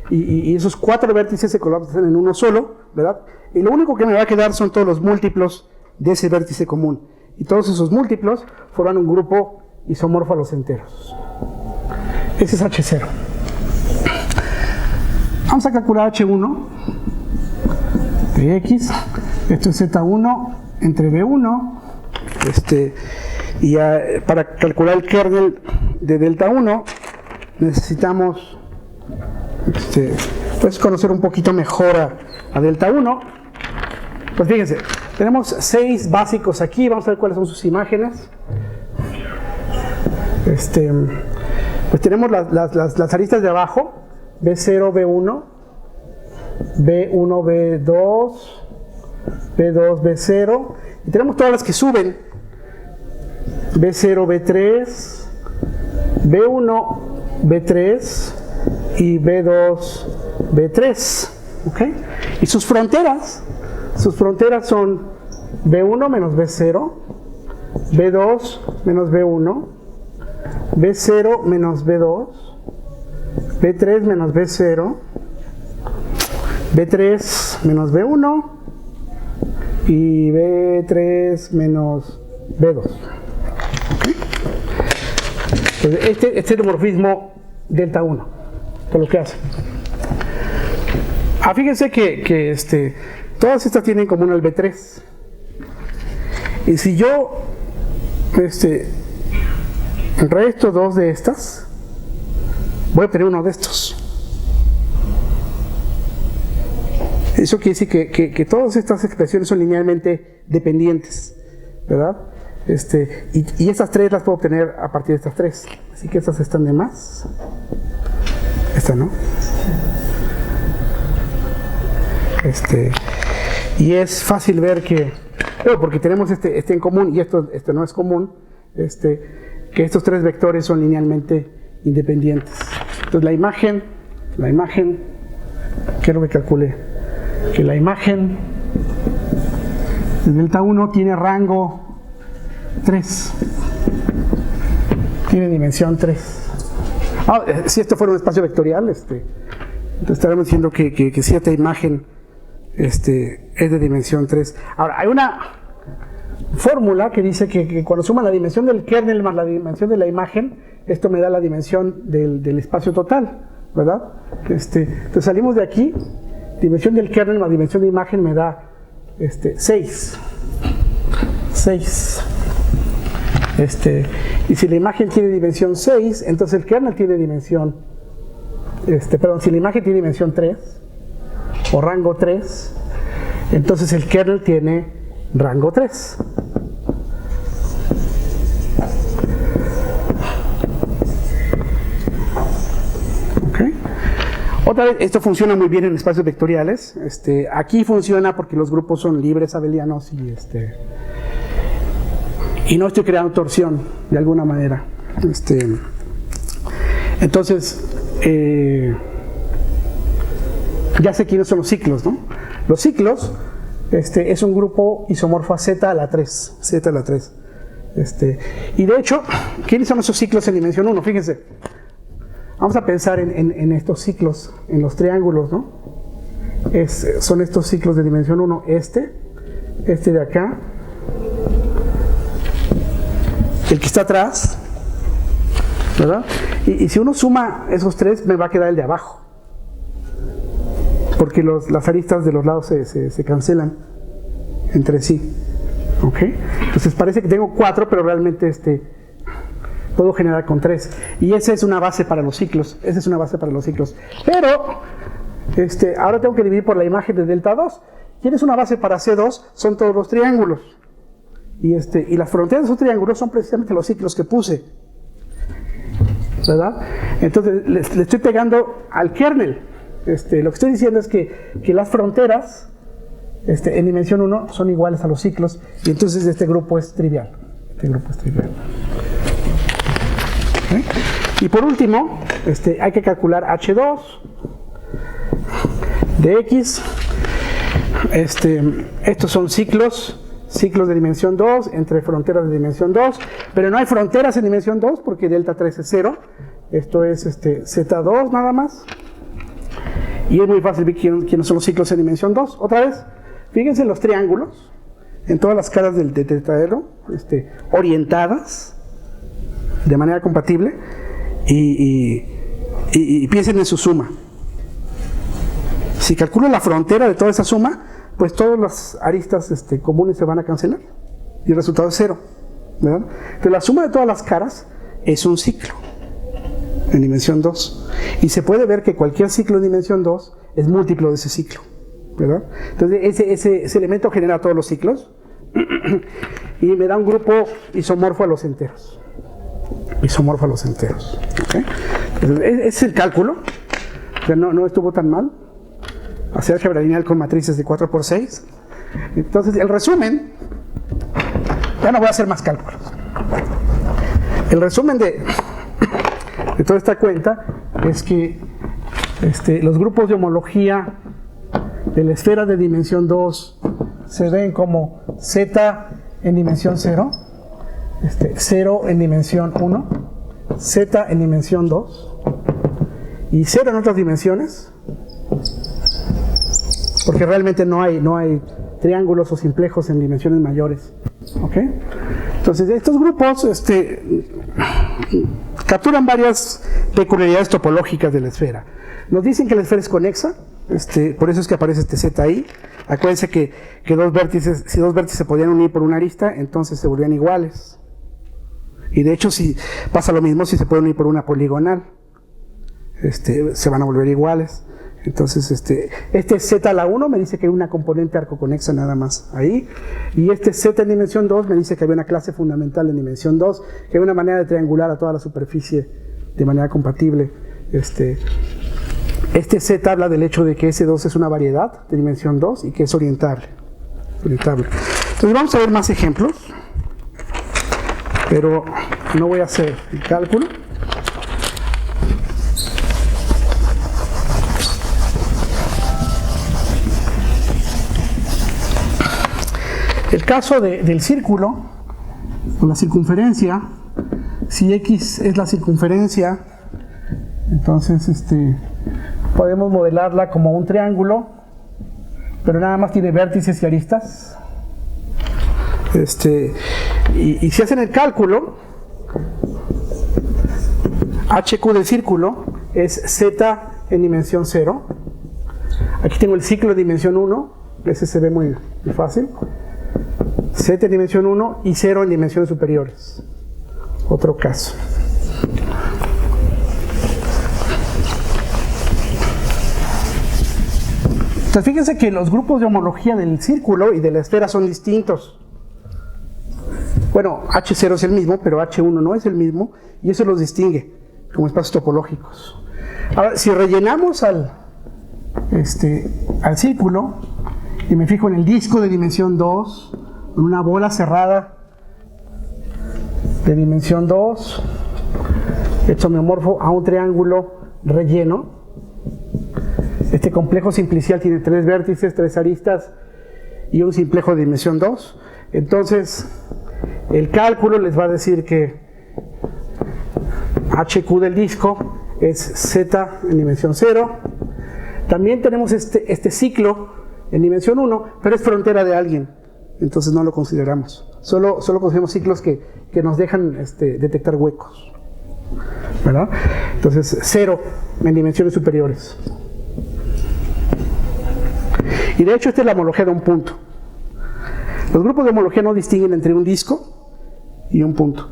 y esos 4 vértices se colapsan en uno solo, ¿verdad? Y lo único que me va a quedar son todos los múltiplos de ese vértice común. Y todos esos múltiplos forman un grupo isomorfo a los enteros. Ese es H0. Vamos a calcular H1 de X. Esto es Z1 entre B1. Y para calcular el kernel de delta 1 necesitamos pues conocer un poquito mejor a delta 1. Pues fíjense, tenemos 6 básicos aquí, vamos a ver cuáles son sus imágenes. Pues tenemos las aristas de abajo, B0, B1, B1, B2, B2, B0, y tenemos todas las que suben, B0, B3, B1, B3 y B2, B3, ¿ok? Y sus fronteras son B1 menos B0, B2 menos B1, B0 menos B2, B3 menos B0, B3 menos B1 y B3 menos B2. ¿Okay? Entonces, este es el morfismo delta 1, que es lo que hace. Fíjense que todas estas tienen en común el B3. Y si yo resto 2 de estas, voy a tener uno de estos. Eso quiere decir que todas estas expresiones son linealmente dependientes, ¿verdad? Y estas tres las puedo obtener a partir de estas tres. Así que estas están de más. Esta no. Y es fácil ver que, porque tenemos este en común y esto no es común, que estos tres vectores son linealmente independientes. Entonces la imagen, quiero que calcule que la imagen de delta 1 tiene rango 3, tiene dimensión 3. Si esto fuera un espacio vectorial, entonces estaremos diciendo que cierta imagen es de dimensión 3. Ahora, hay una fórmula que dice que cuando suman la dimensión del kernel más la dimensión de la imagen, esto me da la dimensión del espacio total, ¿verdad? Entonces salimos de aquí, dimensión del kernel más dimensión de imagen me da 6. Y si la imagen tiene dimensión 6, entonces el kernel tiene dimensión, si la imagen tiene dimensión 3, o rango 3, entonces el kernel tiene rango 3. ¿Okay? Otra vez, esto funciona muy bien en espacios vectoriales. Aquí funciona porque los grupos son libres abelianos y no estoy creando torsión de alguna manera. Entonces, ya sé quiénes son los ciclos, ¿no? Los ciclos es un grupo isomorfo a z a la 3. Z a la 3. Y de hecho, ¿quiénes son esos ciclos en dimensión 1? Fíjense. Vamos a pensar en estos ciclos, en los triángulos, ¿no? Son estos ciclos de dimensión 1. Este de acá, el que está atrás, ¿verdad? Y si uno suma esos tres, me va a quedar el de abajo, porque las aristas de los lados se cancelan entre sí. ¿Ok? Entonces parece que tengo 4, pero realmente puedo generar con 3. Y esa es una base para los ciclos. Pero ahora tengo que dividir por la imagen de delta 2. ¿Quién es una base para C2? Son todos los triángulos. Y las fronteras de esos triángulos son precisamente los ciclos que puse, ¿verdad? Entonces le estoy pegando al kernel. Lo que estoy diciendo es que las fronteras en dimensión 1 son iguales a los ciclos, y entonces este grupo es trivial. ¿Okay? Y por último, hay que calcular H2 de X. Estos son ciclos de dimensión 2 entre fronteras de dimensión 2, pero no hay fronteras en dimensión 2 porque delta 3 es 0. Esto es Z2 nada más. Y es muy fácil ver quiénes son los ciclos en dimensión 2. Otra vez, fíjense en los triángulos, en todas las caras del tetraedro, orientadas de manera compatible, y piensen en su suma. Si calculo la frontera de toda esa suma, pues todas las aristas comunes se van a cancelar y el resultado es 0, ¿verdad? Entonces la suma de todas las caras es un ciclo en dimensión 2, y se puede ver que cualquier ciclo en dimensión 2 es múltiplo de ese ciclo, ¿verdad? Entonces ese elemento genera todos los ciclos y me da un grupo isomorfo a los enteros. ¿Okay? Entonces, ese es el cálculo. O sea, no estuvo tan mal hacer álgebra lineal con matrices de 4×6. Entonces el resumen, ya no voy a hacer más cálculos. El resumen de toda esta cuenta es que los grupos de homología de la esfera de dimensión 2 se ven como Z en dimensión 0, 0 en dimensión 1, Z en dimensión 2 y 0 en otras dimensiones, porque realmente no hay triángulos o simplejos en dimensiones mayores. ¿Ok? Entonces estos grupos capturan varias peculiaridades topológicas de la esfera. Nos dicen que la esfera es conexa, por eso es que aparece Z ahí. Acuérdense que si dos vértices se podían unir por una arista, entonces se volvían iguales. Y de hecho si pasa lo mismo si se pueden unir por una poligonal, se van a volver iguales. Entonces, este z a la 1 me dice que hay una componente arcoconexa nada más ahí. Y este z en dimensión 2 me dice que había una clase fundamental en dimensión 2, que hay una manera de triangular a toda la superficie de manera compatible. Este z habla del hecho de que S2 es una variedad de dimensión 2 y que es orientable. Entonces vamos a ver más ejemplos, pero no voy a hacer el cálculo. El caso del círculo, o la circunferencia, si X es la circunferencia, entonces podemos modelarla como un triángulo, pero nada más tiene vértices y aristas. Y si hacen el cálculo, HQ del círculo es Z en dimensión 0. Aquí tengo el ciclo de dimensión 1, ese se ve muy fácil. Z en dimensión 1 y 0 en dimensiones superiores. Otro caso. Entonces fíjense que los grupos de homología del círculo y de la esfera son distintos. Bueno, H0 es el mismo, pero H1 no es el mismo, y eso los distingue como espacios topológicos. Ahora, si rellenamos al círculo, y me fijo en el disco de dimensión 2, en una bola cerrada de dimensión 2, hecho homeomorfo a un triángulo relleno. Este complejo simplicial tiene 3 vértices, 3 aristas y un simplejo de dimensión 2. Entonces, el cálculo les va a decir que HQ del disco es Z en dimensión 0. También tenemos este ciclo en dimensión 1, pero es frontera de alguien, entonces no lo consideramos. Solo consideramos ciclos que nos dejan detectar huecos, ¿verdad? Entonces 0 en dimensiones superiores. Y de hecho esta es la homología de un punto. Los grupos de homología no distinguen entre un disco y un punto.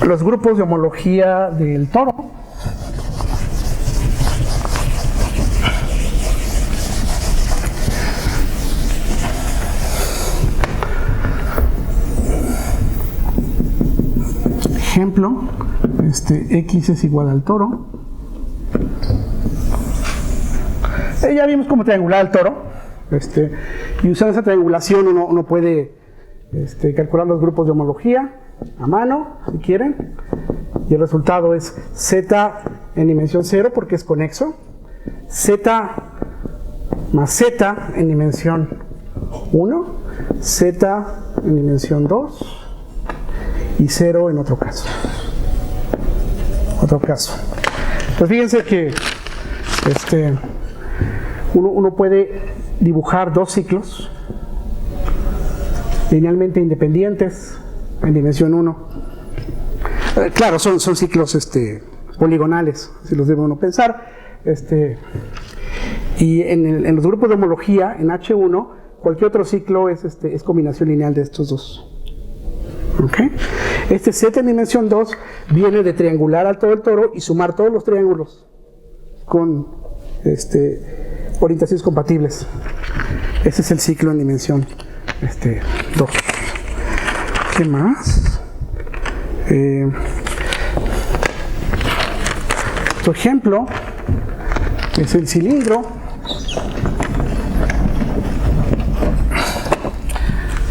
Los grupos de homología del toro ejemplo, X es igual al toro. Ya vimos cómo triangular al toro. Y usando esa triangulación uno puede calcular los grupos de homología a mano, si quieren. Y el resultado es Z en dimensión 0 porque es conexo. Z más Z en dimensión 1. Z en dimensión 2. Y 0 en otro caso. Pues fíjense que uno puede dibujar 2 ciclos linealmente independientes en dimensión 1. Claro, son ciclos poligonales, si los debe uno pensar. Y en los grupos de homología, en H1, cualquier otro ciclo es combinación lineal de estos dos. ¿Okay? Este Z en dimensión 2 viene de triangular al todo el toro y sumar todos los triángulos con orientaciones compatibles. Ese es el ciclo en dimensión 2. ¿Qué más? Otro ejemplo es el cilindro.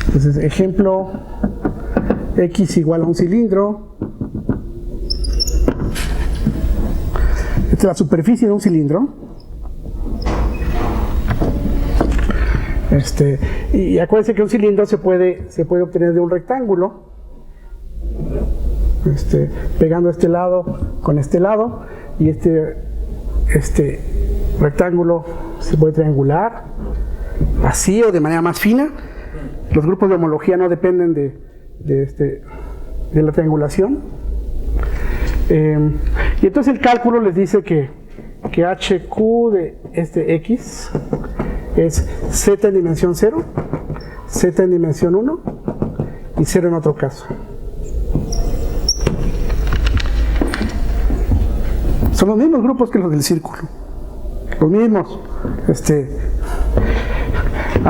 Entonces, ejemplo X igual a un cilindro. Esta es la superficie de un cilindro. Y acuérdense que un cilindro se puede obtener de un rectángulo, pegando este lado con este lado, y este rectángulo se puede triangular así o de manera más fina. Los grupos de homología no dependen de la triangulación. Y entonces el cálculo les dice que HQ de X es Z en dimensión 0, Z en dimensión 1 y 0 en otro caso. Son los mismos grupos que los del círculo. Los mismos.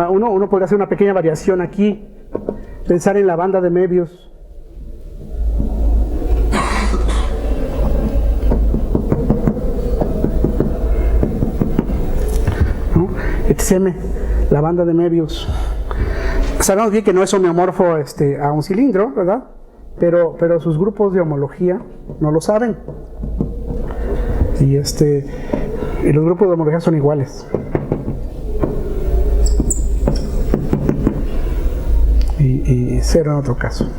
Uno podría hacer una pequeña variación aquí. Pensar en la banda de Möbius. ¿No? XM, la banda de Möbius. Sabemos bien que no es homeomorfo a un cilindro, ¿verdad? Pero sus grupos de homología no lo saben. Y los grupos de homología son iguales. Y cero en otro caso.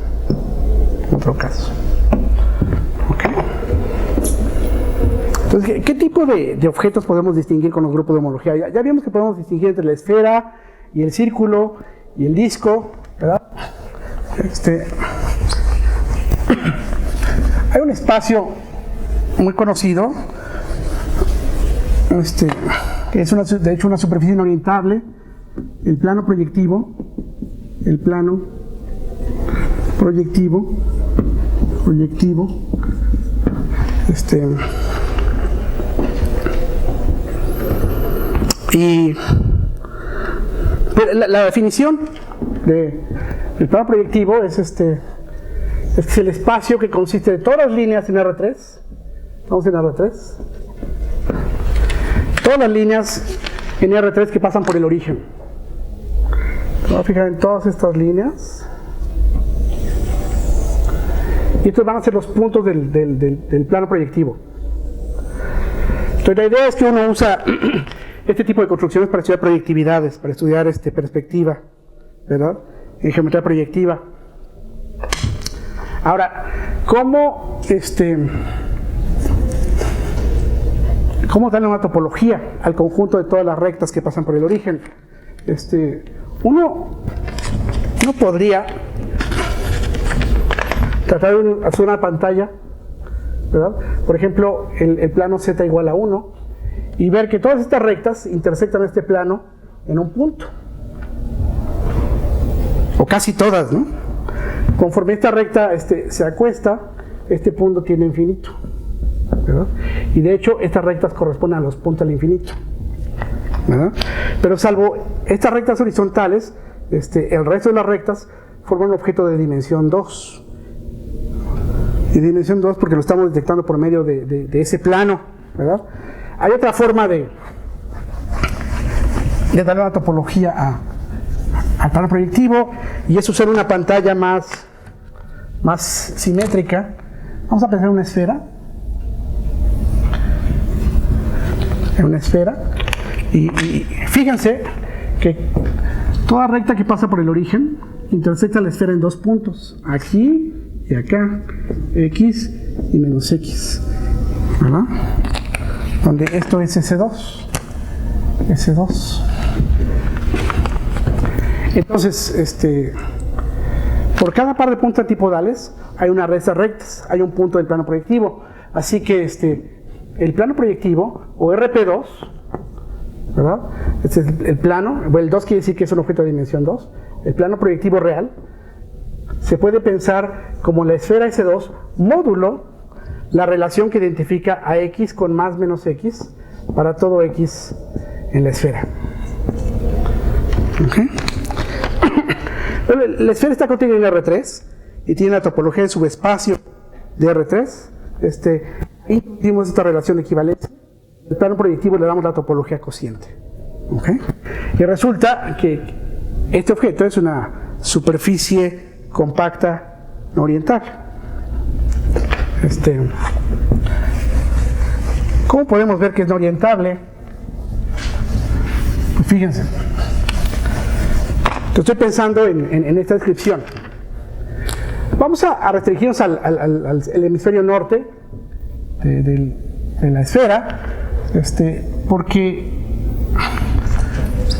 ¿Okay? Entonces, ¿qué tipo de objetos podemos distinguir con los grupos de homología? Ya vimos que podemos distinguir entre la esfera y el círculo y el disco, ¿verdad? Hay un espacio muy conocido, que es de hecho una superficie no orientable, el plano proyectivo, y la definición del plano proyectivo es el espacio que consiste de todas las líneas en R3. Vamos en R3. Todas las líneas en R3 que pasan por el origen. Vamos a fijar en todas estas líneas. Y estos van a ser los puntos del plano proyectivo. Entonces la idea es que uno usa este tipo de construcciones para estudiar proyectividades, para estudiar perspectiva, ¿verdad? En geometría proyectiva. Ahora, ¿cómo darle una topología al conjunto de todas las rectas que pasan por el origen? Uno podría tratar de hacer una pantalla, ¿verdad? Por ejemplo, el plano z igual a 1, y ver que todas estas rectas intersectan este plano en un punto. O casi todas, ¿no? Conforme esta recta se acuesta, este punto tiene infinito, ¿verdad? Y de hecho estas rectas corresponden a los puntos al infinito, ¿verdad? Pero salvo estas rectas horizontales, el resto de las rectas forman un objeto de dimensión 2. Y dimensión 2 porque lo estamos detectando por medio de ese plano, ¿verdad? Hay otra forma de darle una topología al plano proyectivo, y es usar una pantalla más simétrica. Vamos a pensar en una esfera. Y fíjense que toda recta que pasa por el origen intersecta la esfera en dos puntos, aquí y acá, x y menos x, ¿verdad? Donde esto es S2. Entonces, por cada par de puntos antipodales hay una red de rectas, hay un punto del plano proyectivo. Así que el plano proyectivo, o RP2, ¿verdad? Este es el plano, el 2 quiere decir que es un objeto de dimensión 2. El plano proyectivo real se puede pensar como la esfera S2 módulo la relación que identifica a x con más menos x para todo x en la esfera. ¿Okay? La esfera está contenida en R3 y tiene la topología de subespacio de R3. Incluimos esta relación de equivalencia. El plano proyectivo le damos la topología cociente. ¿Okay? Y resulta que este objeto es una superficie compacta no oriental. ¿Cómo podemos ver que es no orientable? Pues fíjense. Estoy pensando en esta descripción. Vamos a restringirnos al hemisferio norte de la esfera, porque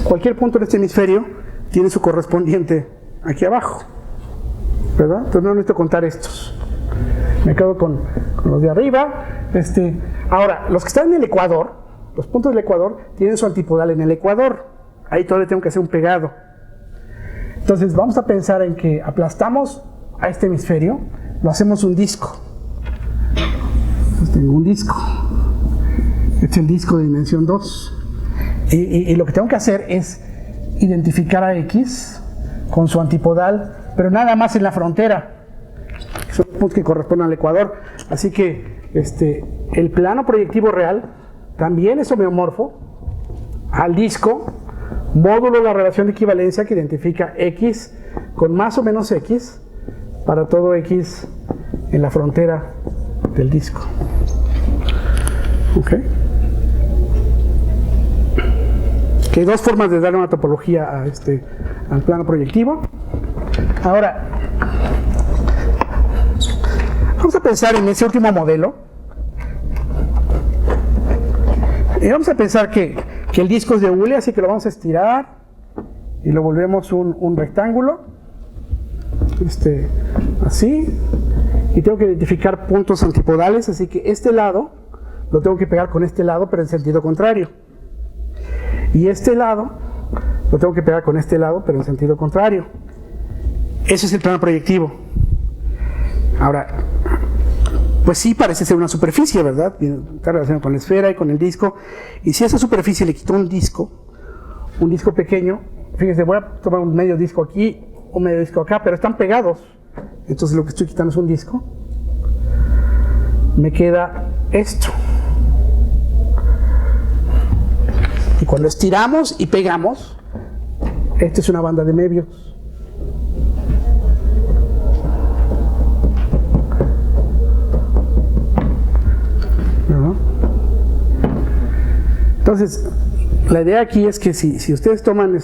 cualquier punto en este hemisferio tiene su correspondiente aquí abajo, ¿verdad? Entonces no necesito contar estos. Me quedo con los de arriba. Ahora, los que están en el ecuador, los puntos del ecuador, tienen su antipodal en el ecuador. Ahí todavía tengo que hacer un pegado. Entonces vamos a pensar en que aplastamos a este hemisferio, lo hacemos un disco. Entonces tengo un disco, Este es el disco de dimensión 2. Y lo que tengo que hacer es identificar a X con su antipodal, pero nada más en la frontera. Son puntos que corresponden al ecuador. Así que el plano proyectivo real también es homeomorfo al disco, módulo de la relación de equivalencia que identifica X con más o menos X para todo X en la frontera del disco. ¿Ok? Que hay dos formas de dar una topología al plano proyectivo. Ahora, vamos a pensar en ese último modelo. Y vamos a pensar que el disco es de hule, así que lo vamos a estirar y lo volvemos un rectángulo. Así. Y tengo que identificar puntos antipodales, así que este lado lo tengo que pegar con este lado, pero en sentido contrario. Y este lado lo tengo que pegar con este lado, pero en sentido contrario. Ese es el plano proyectivo. Ahora, pues sí parece ser una superficie, ¿verdad? Está relacionado con la esfera y con el disco. Y si a esa superficie le quito un disco pequeño, fíjense, voy a tomar un medio disco aquí, un medio disco acá, pero están pegados. Entonces lo que estoy quitando es un disco. Me queda esto. Y cuando estiramos y pegamos, esta es una banda de Möbius. ¿No? Entonces, la idea aquí es que si ustedes toman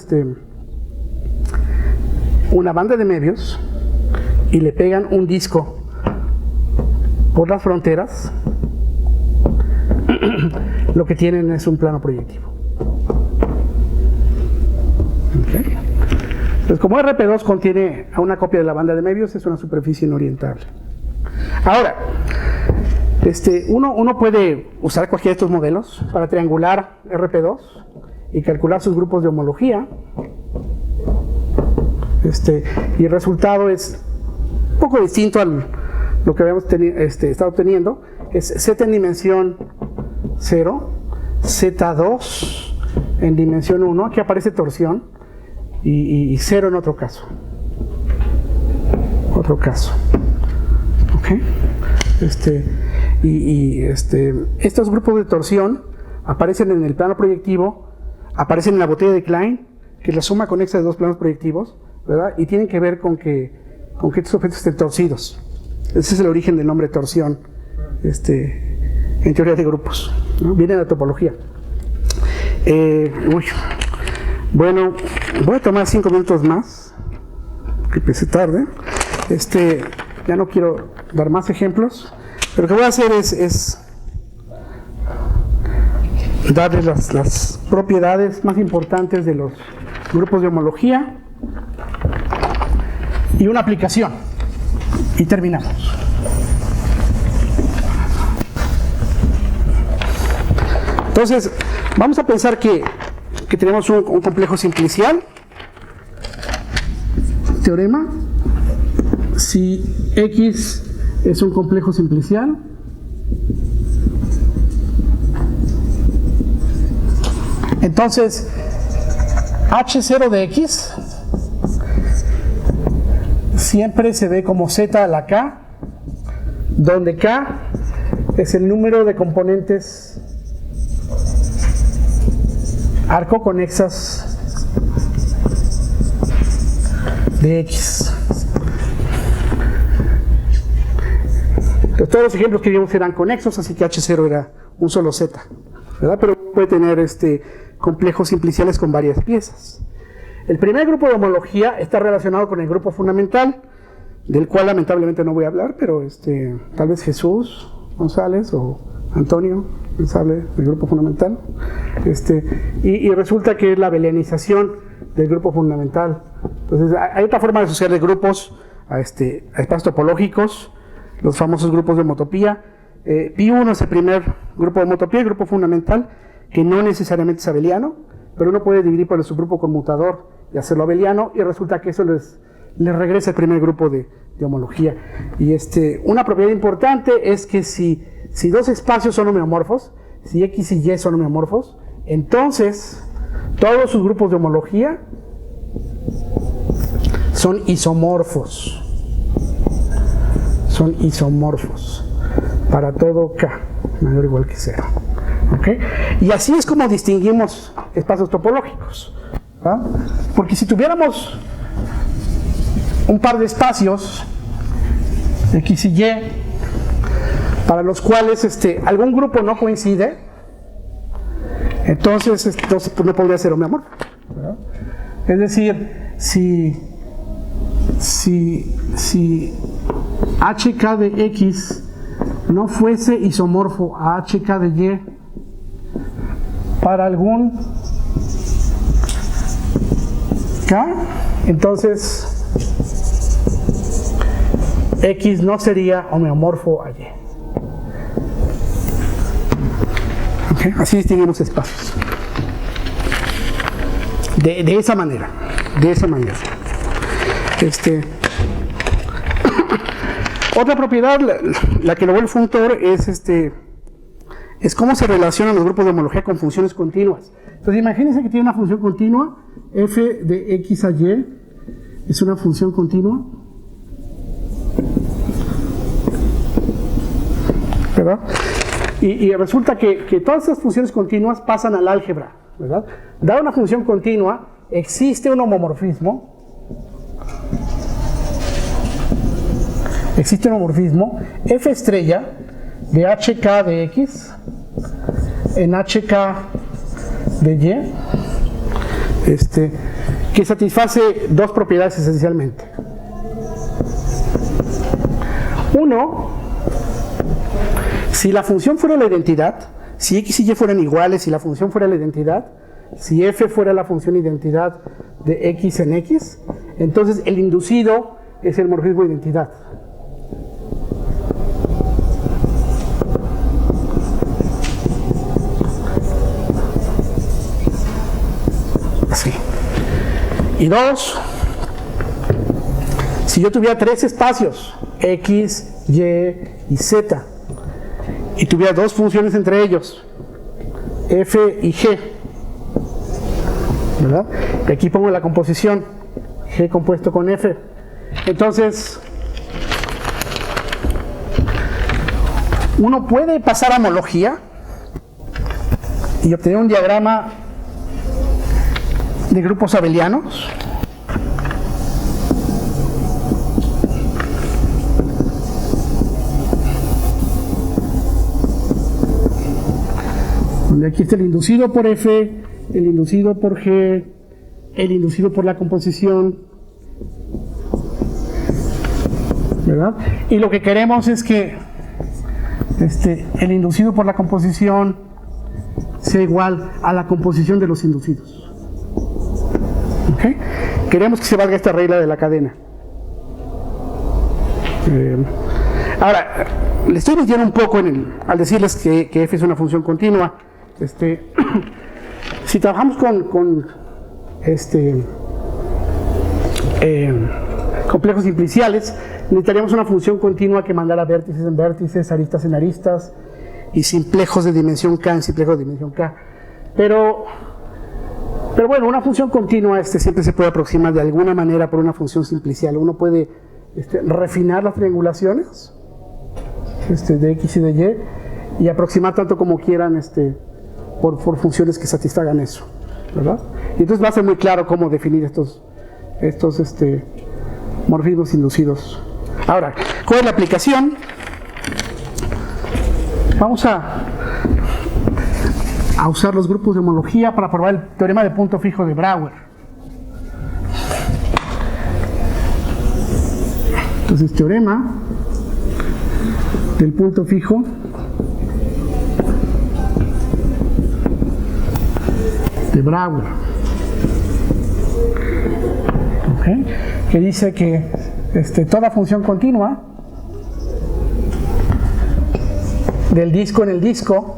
una banda de Möbius y le pegan un disco por las fronteras, lo que tienen es un plano proyectivo. Okay. Entonces, como RP2 contiene a una copia de la banda de Möbius, es una superficie no orientable. Ahora, uno puede usar cualquiera de estos modelos para triangular RP2 y calcular sus grupos de homología. Y el resultado es un poco distinto a lo que habíamos estado teniendo. Es Z en dimensión 0, Z2 en dimensión 1, aquí aparece torsión, y 0 en otro caso. ¿Ok? Estos grupos de torsión aparecen en el plano proyectivo, aparecen en la botella de Klein, que es la suma conexa de dos planos proyectivos, ¿verdad? Y tienen que ver con que estos objetos estén torcidos. Ese es el origen del nombre torsión, en teoría de grupos, ¿no? Viene de la topología. Bueno, voy a tomar 5 minutos más, que empecé tarde. Ya no quiero dar más ejemplos, pero lo que voy a hacer es darles las propiedades más importantes de los grupos de homología y una aplicación, y terminamos. Entonces, vamos a pensar que tenemos un complejo simplicial. Teorema: si X es un complejo simplicial, entonces H0 de X siempre se ve como Z a la K, donde K es el número de componentes arcoconexas de X. Entonces, todos los ejemplos que vimos eran conexos, así que H0 era un solo Z, ¿verdad? Pero puede tener complejos simpliciales con varias piezas. El primer grupo de homología está relacionado con el grupo fundamental, del cual lamentablemente no voy a hablar, pero tal vez Jesús González o Antonio sabe del grupo fundamental. Y resulta que es la abelianización del grupo fundamental. Entonces, hay otra forma de asociar de grupos a espacios topológicos, los famosos grupos de homotopía. Pi1 es el primer grupo de homotopía, el grupo fundamental, que no necesariamente es abeliano, pero uno puede dividir por el subgrupo conmutador y hacerlo abeliano, y resulta que eso les regresa el primer grupo de homología. Y una propiedad importante es que si dos espacios son homeomorfos, si X y Y son homeomorfos, entonces todos sus grupos de homología son isomorfos. Son isomorfos para todo K mayor o igual que 0. ¿Okay? Y así es como distinguimos espacios topológicos. ¿Ah? Porque si tuviéramos un par de espacios X y Y para los cuales algún grupo no coincide, entonces pues no podría ser homeomorfo, ¿verdad? Es decir, si HK de X no fuese isomorfo a HK de Y para algún K, entonces X no sería homeomorfo a Y. ¿Okay? Así distinguimos espacios. De esa manera. De esa manera. Otra propiedad, la que lo vuelve funtor, es cómo se relacionan los grupos de homología con funciones continuas. Entonces imagínense que tiene una función continua, f de x a y es una función continua, ¿verdad? Y resulta que todas esas funciones continuas pasan al álgebra, ¿verdad? Dada una función continua, existe un homomorfismo. Existe un homomorfismo f estrella de hk de x en hk de y, que satisface dos propiedades esencialmente. Uno, si la función fuera la identidad, si x y y fueran iguales, si la función fuera la identidad, si f fuera la función identidad de x en x, entonces el inducido es el morfismo de identidad. Así. Y dos, si yo tuviera tres espacios, x, y y z, y tuviera dos funciones entre ellos, f y g, ¿verdad? Y aquí pongo la composición, g compuesto con f. Entonces, uno puede pasar a homología y obtener un diagrama de grupos abelianos. Donde aquí está el inducido por F, el inducido por G, el inducido por la composición, ¿verdad? Y lo que queremos es que el inducido por la composición sea igual a la composición de los inducidos. ¿Okay? Queremos que se valga esta regla de la cadena. Ahora, le estoy metiendo un poco al decirles que f es una función continua. Si trabajamos con complejos simpliciales, necesitaríamos una función continua que mandara vértices en vértices, aristas en aristas y simplejos de dimensión k en simplejos de dimensión k. Pero bueno, una función continua siempre se puede aproximar de alguna manera por una función simplicial. Uno puede refinar las triangulaciones de x y de y aproximar tanto como quieran por funciones que satisfagan eso, ¿verdad? Y entonces va a ser muy claro cómo definir estos morfismos inducidos. Ahora, ¿cuál es la aplicación? Vamos a usar los grupos de homología para probar el teorema de punto fijo de Brouwer. Entonces, teorema del punto fijo de Brouwer, ¿okay? Que dice que toda función continua del disco en el disco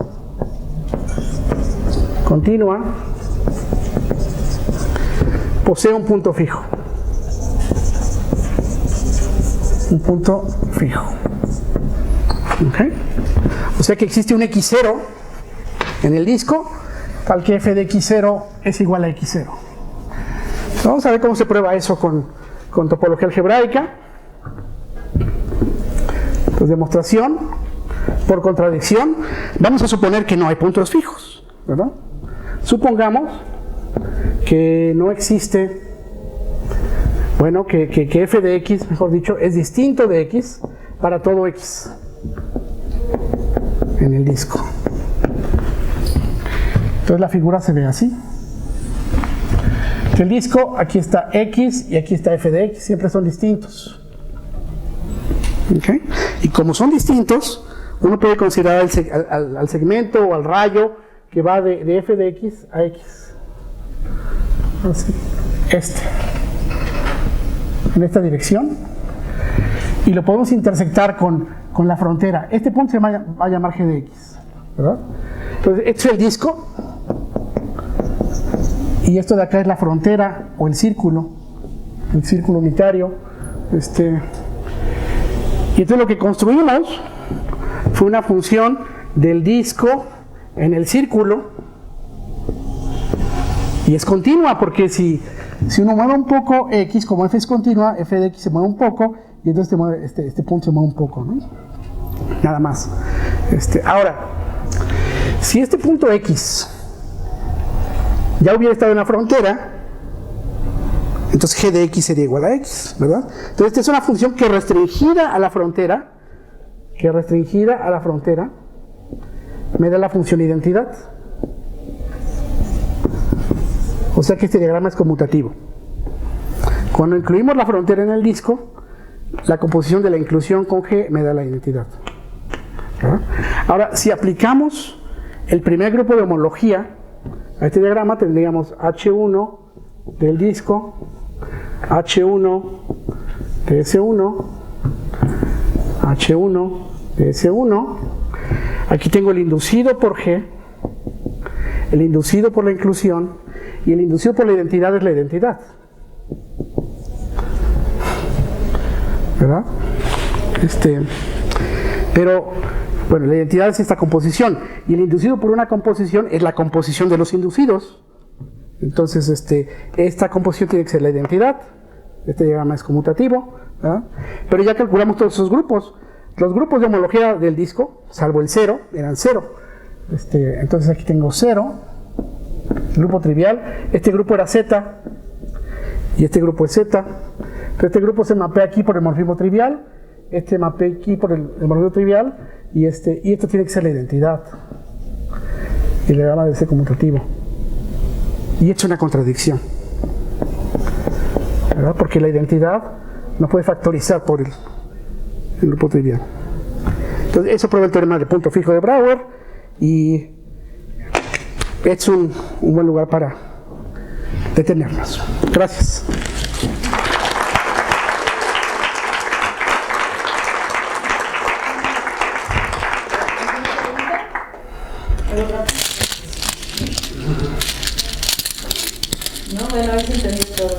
continua posee un punto fijo. Un punto fijo. ¿Okay? O sea que existe un x0 en el disco, al que f de x0 es igual a x0. Vamos a ver cómo se prueba eso con topología algebraica. Pues demostración por contradicción. Vamos a suponer que no hay puntos fijos, ¿verdad? Supongamos que no existe, bueno, que f de x, mejor dicho, es distinto de x para todo x en el disco. Entonces la figura se ve así. El disco, aquí está x y aquí está f de x, siempre son distintos. ¿Okay? Y como son distintos, uno puede considerar al segmento o al rayo que va de f de x a x. Así, en esta dirección. Y lo podemos intersectar con la frontera. Este punto se va a llamar g de x, ¿verdad? Entonces, este es el disco. Y esto de acá es la frontera o el círculo unitario. Y entonces lo que construimos fue una función del disco en el círculo, y es continua, porque si uno mueve un poco x, como f es continua, f de x se mueve un poco, y entonces este punto se mueve un poco, ¿no? Nada más. Ahora, si este punto x ya hubiera estado en la frontera, entonces g de x sería igual a x, ¿verdad? Entonces esta es una función que restringida a la frontera, me da la función identidad. O sea que este diagrama es conmutativo. Cuando incluimos la frontera en el disco, la composición de la inclusión con g me da la identidad. ¿verdad? Ahora, si aplicamos el primer grupo de homología a este diagrama, tendríamos H1 del disco, H1 de S1, H1 de S1. Aquí tengo el inducido por G, el inducido por la inclusión, y el inducido por la identidad es la identidad, ¿verdad? Pero, bueno, la identidad es esta composición, y el inducido por una composición es la composición de los inducidos. Entonces, esta composición tiene que ser la identidad. Este diagrama es conmutativo, ¿verdad? Pero ya calculamos todos esos grupos. Los grupos de homología del disco, salvo el 0, eran 0. Entonces aquí tengo 0, grupo trivial. Este grupo era Z, y este grupo es Z. Pero este grupo se mapea aquí por el morfismo trivial, este mapea aquí por el morfismo trivial, y esto tiene que ser la identidad. Y el diagrama debe ser conmutativo. Y he hecho una contradicción, ¿verdad? Porque la identidad no puede factorizar por el grupo trivial. Entonces, eso prueba el teorema de punto fijo de Brouwer, y es un buen lugar para detenernos. Gracias. No, bueno, a ver si entendí todo, ¿no?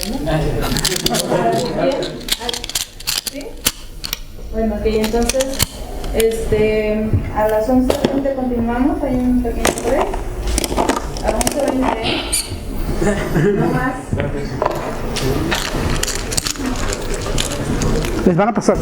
¿Sí? Bueno, ok, entonces, a las 11:20 continuamos, hay un pequeño break. A 11:20, no más. Les van a pasar.